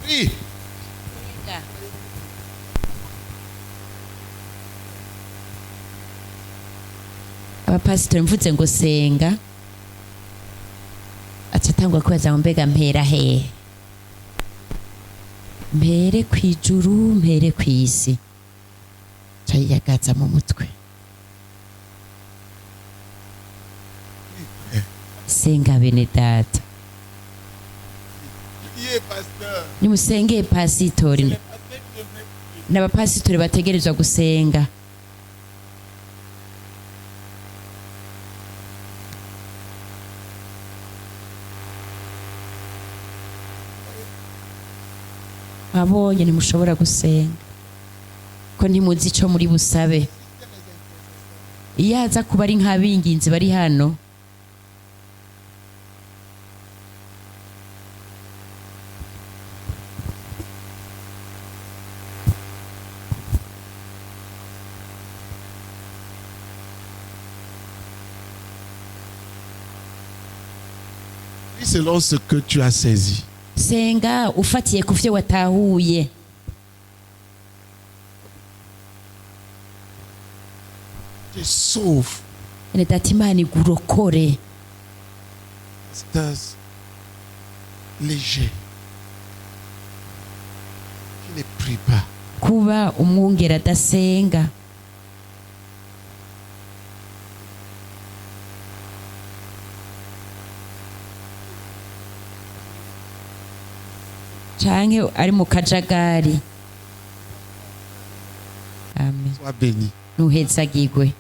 Prie. Abapasitori mvuze ngo senga acatangwa kubaza ngo mbega mpera hehe, mpere kwijuru mpere kwisi, cayiyagaza mu mutwe. Senga bene data, nimusengeye pasitori, n'abapasitori bategerezwa gusenga. Abonye ntimushobora gusenga ko ntimuzi ico muri busabe. Iyo aza kuba ari nk'abinginzi bari hano, selon ce que tu as saisi. Senga ufatiye ku vyo watahuye. Te sauve. Ene data Imana igurokore. C'est léger. Qui ne prie pas. Kuba umwungera adasenga. Canke ari mu kajagari. Amen. Sois béni. Nuhezagirwe.